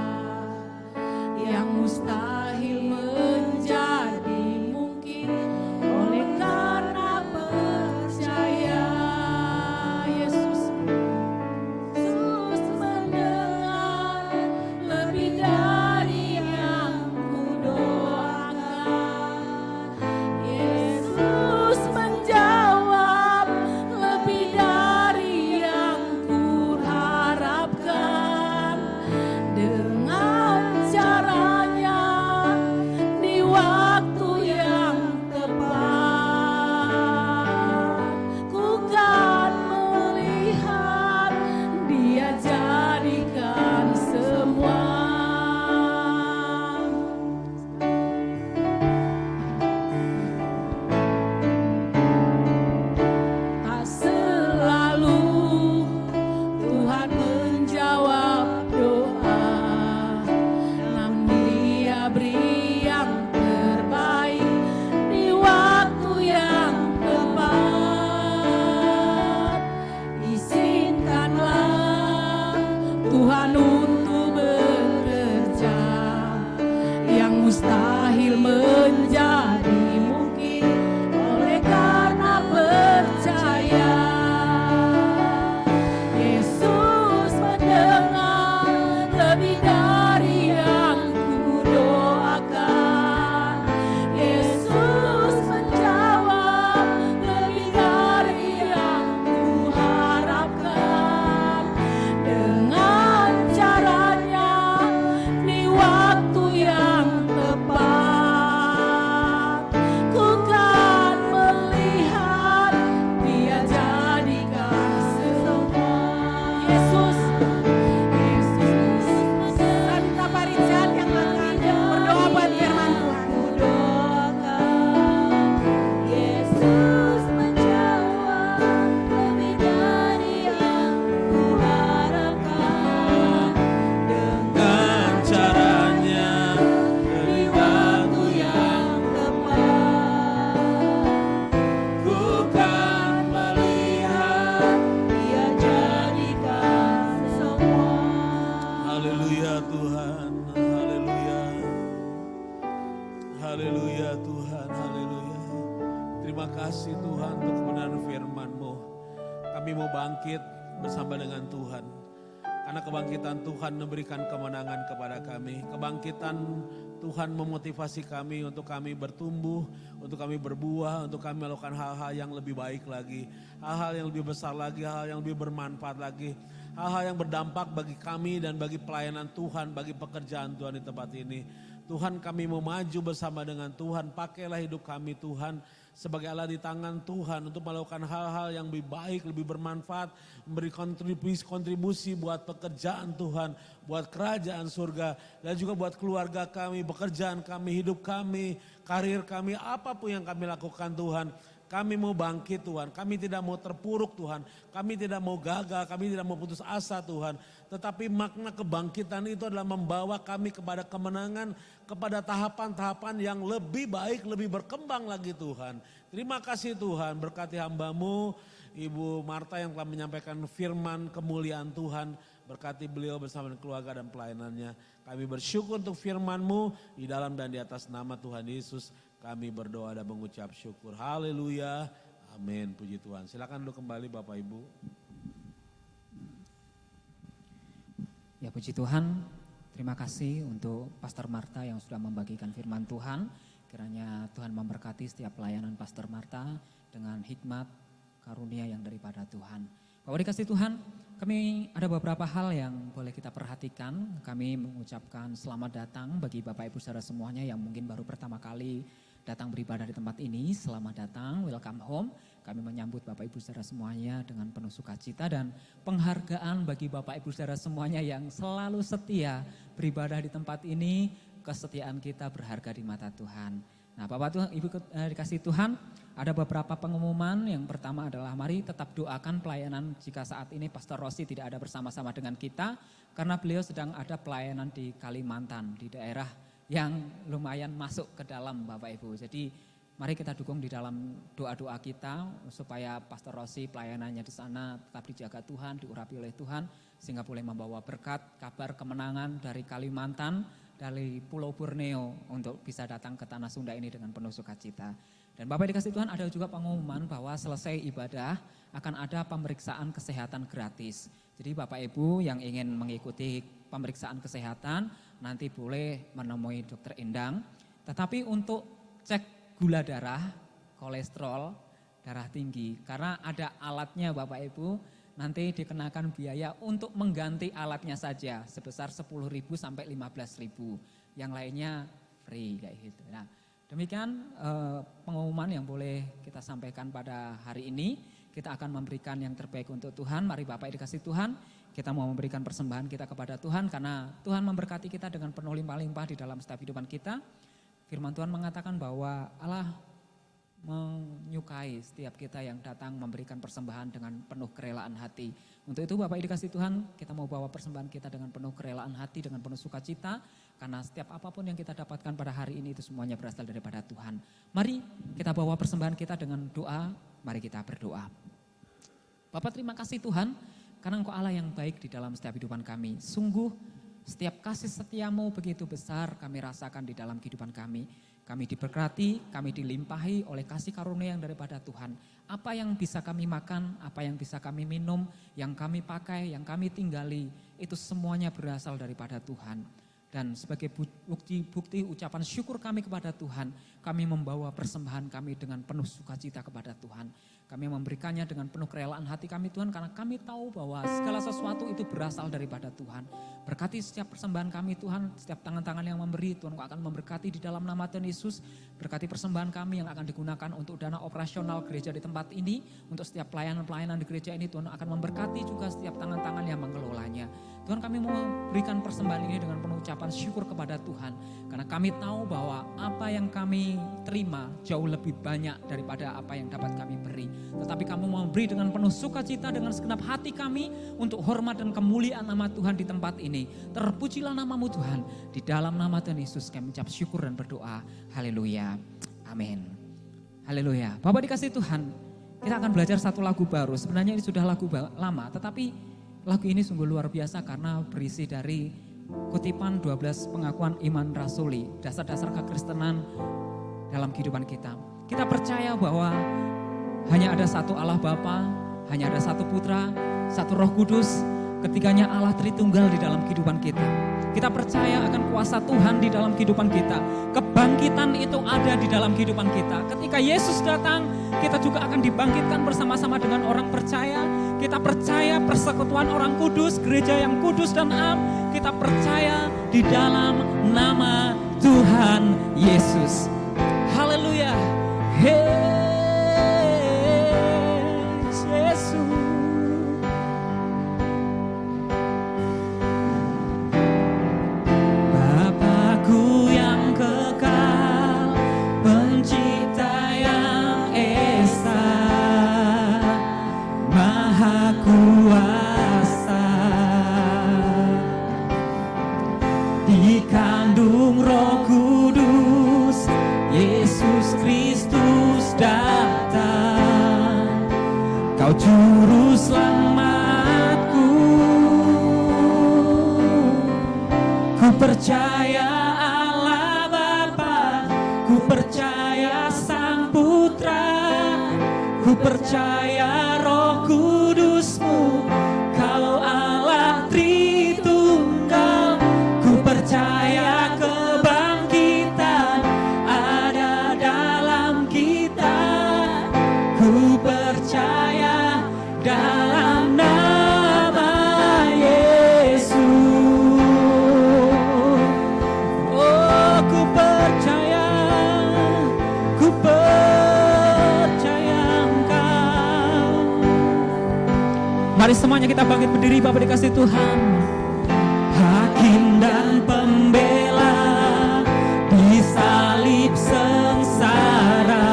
yang mustahil menjadi mungkin oleh karena percaya. Yesus mendengar lebih dari yang kudoakan. Yesus menjawab lebih dari yang kuharapkan. Dengan caranya di waktu yang tepat, ku kan melihat Dia jadikan semua. Tak selalu Tuhan menjawab doa, namun Dia beri yang terbaik di waktu yang tepat. Izinkanlah Tuhan untuk bekerja, yang mustahil menjadi mungkin oleh karena percaya. Yesus mendengar lebih dari yang kudoakan. Yesus menjawab lebih dari yang kuharapkan. Dengan caranya di waktu yang tepat, ku kan melihat Dia jadikan semua. Yesus Santa Richard yang akan berdoa buat firman Tuhan. Yesus menjawab lebih dari yang kuharapkan. Dengan caranya di waktu yang tepat, ku kan melihat. Dia jadikan semua. Haleluya Tuhan, haleluya. Haleluya Tuhan, haleluya. Terima kasih Tuhan untuk kebenaran firman-Mu. Kami mau bangkit bersama dengan Tuhan. Karena kebangkitan Tuhan memberikan kemenangan kepada kami. Kebangkitan Tuhan memotivasi kami untuk kami bertumbuh, untuk kami berbuah, untuk kami melakukan hal-hal yang lebih baik lagi. Hal-hal yang lebih besar lagi, hal yang lebih bermanfaat lagi. Hal-hal yang berdampak bagi kami dan bagi pelayanan Tuhan, bagi pekerjaan Tuhan di tempat ini. Tuhan, kami mau maju bersama dengan Tuhan. Pakailah hidup kami Tuhan sebagai alat di tangan Tuhan untuk melakukan hal-hal yang lebih baik, lebih bermanfaat, memberi kontribusi buat pekerjaan Tuhan, buat kerajaan surga, dan juga buat keluarga kami, pekerjaan kami, hidup kami, karir kami, apapun yang kami lakukan Tuhan. Kami mau bangkit Tuhan, kami tidak mau terpuruk Tuhan, kami tidak mau gagal, kami tidak mau putus asa Tuhan. Tetapi makna kebangkitan itu adalah membawa kami kepada kemenangan, kepada tahapan-tahapan yang lebih baik, lebih berkembang lagi Tuhan. Terima kasih Tuhan, berkati hamba-Mu, Ibu Marta yang telah menyampaikan firman kemuliaan Tuhan. Berkati beliau bersama dengan keluarga dan pelayanannya. Kami bersyukur untuk firman-Mu di dalam dan di atas nama Tuhan Yesus. Kami berdoa dan mengucap syukur. Haleluya. Amin. Puji Tuhan. Silakan duduk kembali Bapak Ibu. Ya puji Tuhan, terima kasih untuk Pastor Marta yang sudah membagikan firman Tuhan. Kiranya Tuhan memberkati setiap pelayanan Pastor Marta dengan hikmat, karunia yang daripada Tuhan. Bapak dikasih Tuhan, kami ada beberapa hal yang boleh kita perhatikan. Kami mengucapkan selamat datang bagi Bapak Ibu saudara semuanya yang mungkin baru pertama kali datang beribadah di tempat ini. Selamat datang, welcome home. kami menyambut Bapak Ibu saudara semuanya dengan penuh sukacita dan penghargaan bagi Bapak Ibu saudara semuanya yang selalu setia beribadah di tempat ini. Kesetiaan kita berharga di mata Tuhan. Nah, Bapak Tuhan, Ibu dikasih Tuhan, ada beberapa pengumuman. Yang pertama adalah mari tetap doakan pelayanan jika saat ini Pastor Rossi tidak ada bersama-sama dengan kita karena beliau sedang ada pelayanan di Kalimantan, di daerah yang lumayan masuk ke dalam Bapak Ibu. Jadi mari kita dukung di dalam doa-doa kita supaya Pastor Rossi pelayanannya di sana tetap dijaga Tuhan, diurapi oleh Tuhan sehingga boleh membawa berkat, kabar kemenangan dari Kalimantan, dari Pulau Borneo untuk bisa datang ke Tanah Sunda ini dengan penuh sukacita. Dan Bapak dikasih Tuhan, ada juga pengumuman bahwa selesai ibadah akan ada pemeriksaan kesehatan gratis. Jadi Bapak Ibu yang ingin mengikuti pemeriksaan kesehatan nanti boleh menemui Dokter Endang. Tetapi untuk cek gula darah, kolesterol, darah tinggi. Karena ada alatnya Bapak Ibu, nanti dikenakan biaya untuk mengganti alatnya saja sebesar 10.000 sampai 15.000. Yang lainnya free kayak gitu. Nah, demikian pengumuman yang boleh kita sampaikan pada hari ini. Kita akan memberikan yang terbaik untuk Tuhan. Mari Bapak dikasih Tuhan, kita mau memberikan persembahan kita kepada Tuhan karena Tuhan memberkati kita dengan penuh limpah-limpah di dalam setiap kehidupan kita. Firman Tuhan mengatakan bahwa Allah menyukai setiap kita yang datang memberikan persembahan dengan penuh kerelaan hati. Untuk itu Bapak dikasih Tuhan, kita mau bawa persembahan kita dengan penuh kerelaan hati, dengan penuh sukacita. Karena setiap apapun yang kita dapatkan pada hari ini itu semuanya berasal daripada Tuhan. Mari kita bawa persembahan kita dengan doa, mari kita berdoa. Bapak terima kasih Tuhan, karena Engkau Allah yang baik di dalam setiap kehidupan kami. Sungguh setiap kasih setiamu begitu besar kami rasakan di dalam kehidupan kami. Kami diberkati, kami dilimpahi oleh kasih karunia yang daripada Tuhan. Apa yang bisa kami makan, apa yang bisa kami minum, yang kami pakai, yang kami tinggali, itu semuanya berasal daripada Tuhan. Dan sebagai bukti ucapan syukur kami kepada Tuhan, kami membawa persembahan kami dengan penuh sukacita kepada Tuhan. Kami memberikannya dengan penuh kerelaan hati kami Tuhan, karena kami tahu bahwa segala sesuatu itu berasal daripada Tuhan. Berkati setiap persembahan kami Tuhan, setiap tangan-tangan yang memberi, Tuhan Engkau akan memberkati di dalam nama Tuhan Yesus. Berkati persembahan kami yang akan digunakan untuk dana operasional gereja di tempat ini, untuk setiap pelayanan-pelayanan di gereja ini Tuhan akan memberkati juga setiap tangan-tangan yang mengelolanya. Tuhan kami mau berikan persembahan ini dengan penuh ucapan syukur kepada Tuhan. Karena kami tahu bahwa apa yang kami terima jauh lebih banyak daripada apa yang dapat kami beri. Tetapi kami mau beri dengan penuh sukacita dengan segenap hati kami untuk hormat dan kemuliaan nama Tuhan di tempat ini. Terpujilah namamu Tuhan. Di dalam nama Tuhan Yesus kami mengucap syukur dan berdoa. Haleluya. Amin. Haleluya. Bapak dikasih Tuhan, kita akan belajar satu lagu baru. Sebenarnya ini sudah lagu lama, tetapi lagu ini sungguh luar biasa karena berisi dari kutipan 12 pengakuan iman rasuli, dasar-dasar kekristenan dalam kehidupan kita. Kita percaya bahwa hanya ada satu Allah Bapa, hanya ada satu Putra, satu Roh Kudus, ketiganya Allah Tritunggal di dalam kehidupan kita. Kita percaya akan kuasa Tuhan di dalam kehidupan kita. Kebangkitan itu ada di dalam kehidupan kita. Ketika Yesus datang, kita juga akan dibangkitkan bersama-sama dengan orang percaya. Kita percaya persekutuan orang kudus, gereja yang kudus dan am. Kita percaya di dalam nama Tuhan Yesus. Haleluya. Yesus. Bapakku yang kekal, pencipta yang esa, Maha Kuasa, dikandung Roh Kudus, Yesus Kristus datang, Kau juru selamatku. Ku percaya Allah Bapa, ku percaya Sang Putra, ku percaya Roh Kudus-Mu, Kau Allah Tritunggal. Ku percaya kebangkitan ada dalam kita, ku percaya dalam nama Yesus. Oh, ku percaya Engkau. semuanya kita bangkit berdiri Bapak dikasih Tuhan. Hakim dan pembela di salib sengsara,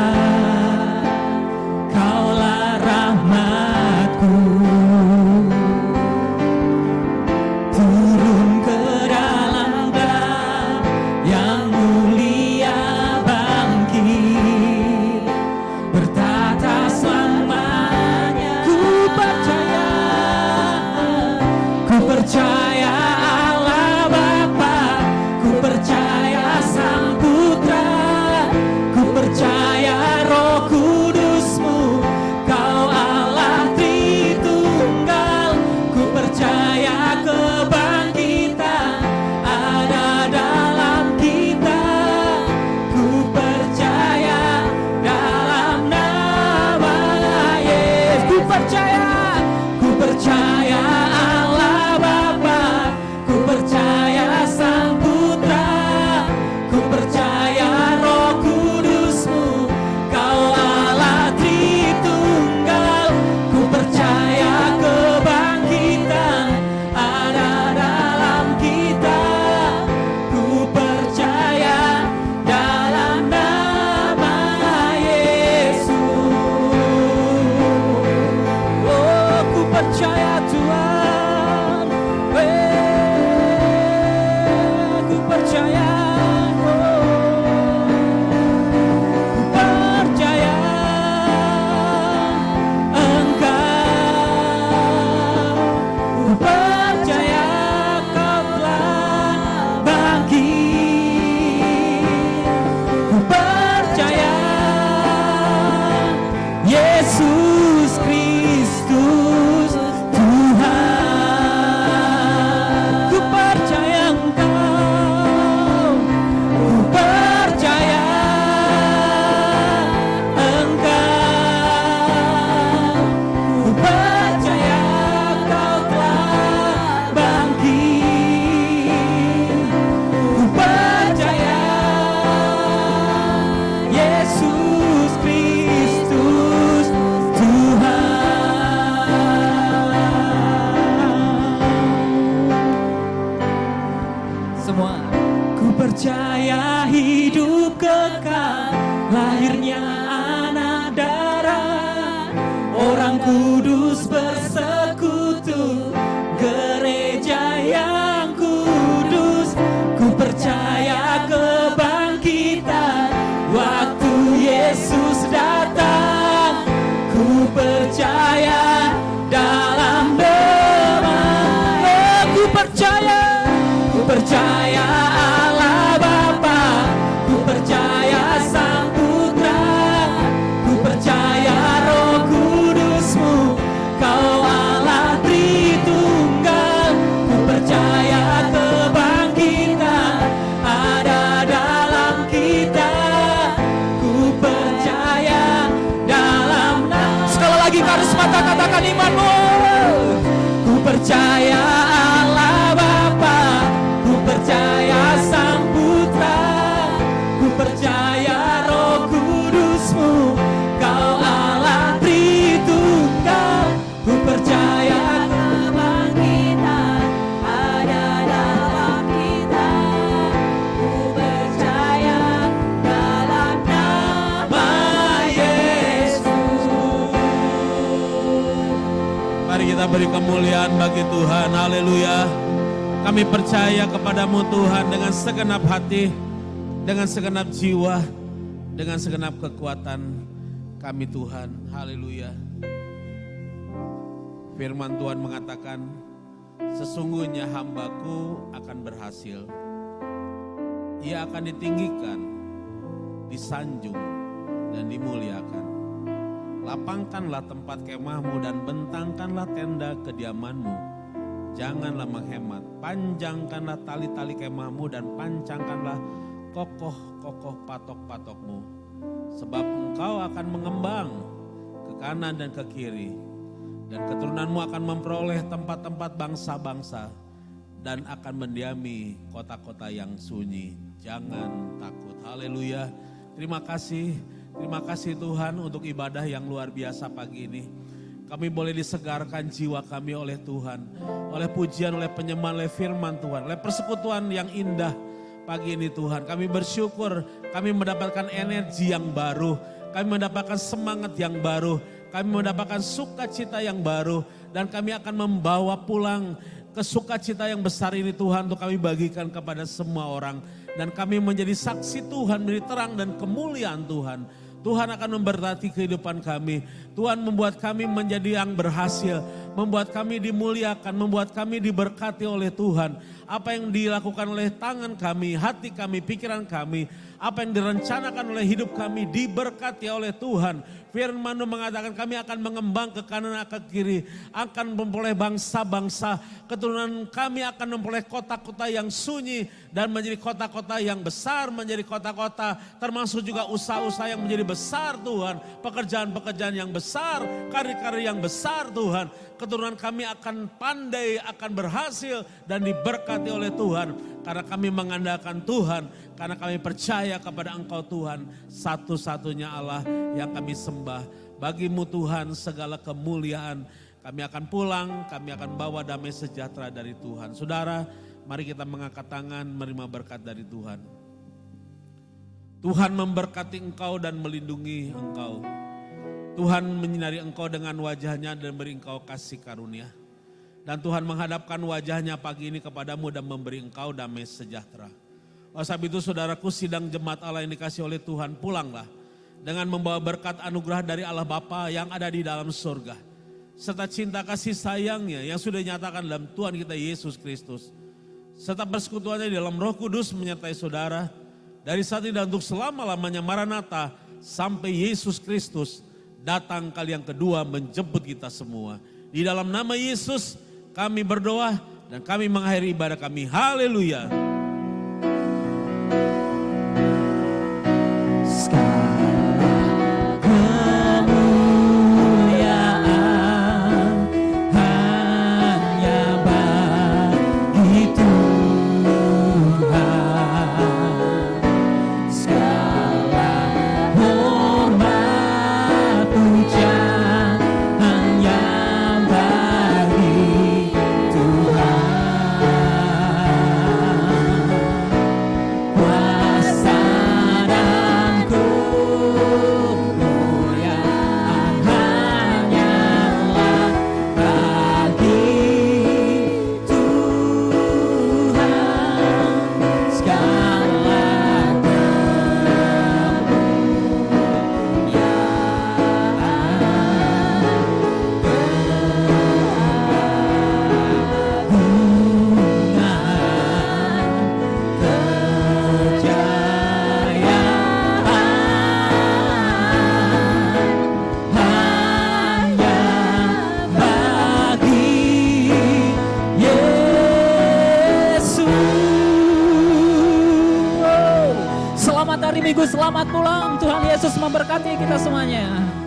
Kaulah rahmatku. Turun ke dalam gelap yang mulia bangkit, bertata selamanya. Ku percaya Allah Bapa, ku percaya Sang Putra, ku percaya Roh Kudus-Mu, Kau Allah Tritunggal. Ku percaya kebangkitan ada dalam kita, ku percaya dalam nama Yesus. Ku percaya Allah Bapa, ku percaya Sang Putra, ku percaya Roh Kudus-Mu, Kau Allah Tritunggal. Ku percaya kebangkitan ada dalam kita, ku percaya dalam nama Yesus. Oh, ku percaya Tuhan, ku percaya, ku percaya Engkau, ku percaya Kau telah bangkit, ku percaya Yesus Kristus Tuhan. Ku percaya Engkau, ku percaya Engkau, ku percaya Kau telah bangkit, ku percaya Yesus Kristus Tuhan. Semua. Ku percaya hidup kekal, lahirnya anak darah, orang kudus bersekutu, gereja yang kudus. Ku percaya kebangkitan waktu Yesus datang, ku percaya dalam damai. Oh, ku percaya Allah Bapa, ku percaya Sang Putra, ku percaya Roh Kudus-Mu, Kau Allah Tritunggal. Ku percaya kebangkitan ada dalam kita, ku percaya dalam nama. Sekali lagi harus mata katakan imanmu. Ku percaya Allah Bapa, ku percaya Sang Putra, ku percaya Roh Kudus-Mu, Kau Allah Tritunggal. Ku percaya Kebangkitan ada dalam kita, ku percaya dalam nama Yesus. Mari kita beri kemuliaan bagi Tuhan. Haleluya. Kami percaya kepadamu Tuhan dengan segenap hati, dengan segenap jiwa, dengan segenap kekuatan kami Tuhan. Haleluya. Firman Tuhan mengatakan, sesungguhnya hambaku akan berhasil. Ia akan ditinggikan, disanjung, dan dimuliakan. Lapangkanlah tempat kemahmu dan bentangkanlah tenda kediamanmu. Janganlah menghemat, panjangkanlah tali-tali kemahmu dan pancangkanlah kokoh-kokoh patok-patokmu. Sebab engkau akan mengembang ke kanan dan ke kiri, dan keturunanmu akan memperoleh tempat-tempat bangsa-bangsa dan akan mendiami kota-kota yang sunyi. Jangan takut. Haleluya. Terima kasih Tuhan untuk ibadah yang luar biasa pagi ini. Kami boleh disegarkan jiwa kami oleh Tuhan. Oleh pujian, oleh penyembahan, oleh firman Tuhan. Oleh persekutuan yang indah pagi ini Tuhan. Kami bersyukur kami mendapatkan energi yang baru. Kami mendapatkan semangat yang baru. Kami mendapatkan sukacita yang baru. Dan kami akan membawa pulang ke sukacita yang besar ini Tuhan untuk kami bagikan kepada semua orang. Dan kami menjadi saksi Tuhan, menjadi terang dan kemuliaan Tuhan. Tuhan akan memberkati kehidupan kami. Tuhan membuat kami menjadi yang berhasil. Membuat kami dimuliakan, membuat kami diberkati oleh Tuhan. Apa yang dilakukan oleh tangan kami, hati kami, pikiran kami. Apa yang direncanakan oleh hidup kami diberkati oleh Tuhan. Firman-Mu mengatakan kami akan mengembang ke kanan ke kiri. Akan memperoleh bangsa-bangsa. Keturunan kami akan memperoleh kota-kota yang sunyi. Dan menjadi kota-kota yang besar, menjadi kota-kota. Termasuk juga usaha-usaha yang menjadi besar Tuhan. Pekerjaan-pekerjaan yang besar, karir-karir yang besar Tuhan. Keturunan kami akan pandai, akan berhasil dan diberkati oleh Tuhan. Karena kami mengandalkan Tuhan, karena kami percaya kepada Engkau Tuhan. Satu-satunya Allah yang kami sembah. Bagimu Tuhan segala kemuliaan. Kami akan pulang, kami akan bawa damai sejahtera dari Tuhan. Saudara, mari kita mengangkat tangan menerima berkat dari Tuhan. Tuhan memberkati engkau dan melindungi engkau. Tuhan menyinari engkau dengan wajahnya dan beri engkau kasih karunia. Dan Tuhan menghadapkan wajahnya pagi ini kepadamu dan memberi engkau damai sejahtera. Oleh sebab itu saudaraku, sidang jemaat Allah yang dikasih oleh Tuhan, pulanglah dengan membawa berkat anugerah dari Allah Bapa yang ada di dalam surga. Serta cinta kasih sayangnya yang sudah dinyatakan dalam Tuhan kita Yesus Kristus. Serta persekutuannya di dalam Roh Kudus menyertai saudara. Dari saat ini dan untuk selama-lamanya, Maranatha, sampai Yesus Kristus datang kali yang kedua menjemput kita semua. Di dalam nama Yesus kami berdoa dan kami mengakhiri ibadah kami. Haleluya. Selamat hari Minggu, selamat pulang. Tuhan Yesus memberkati kita semuanya.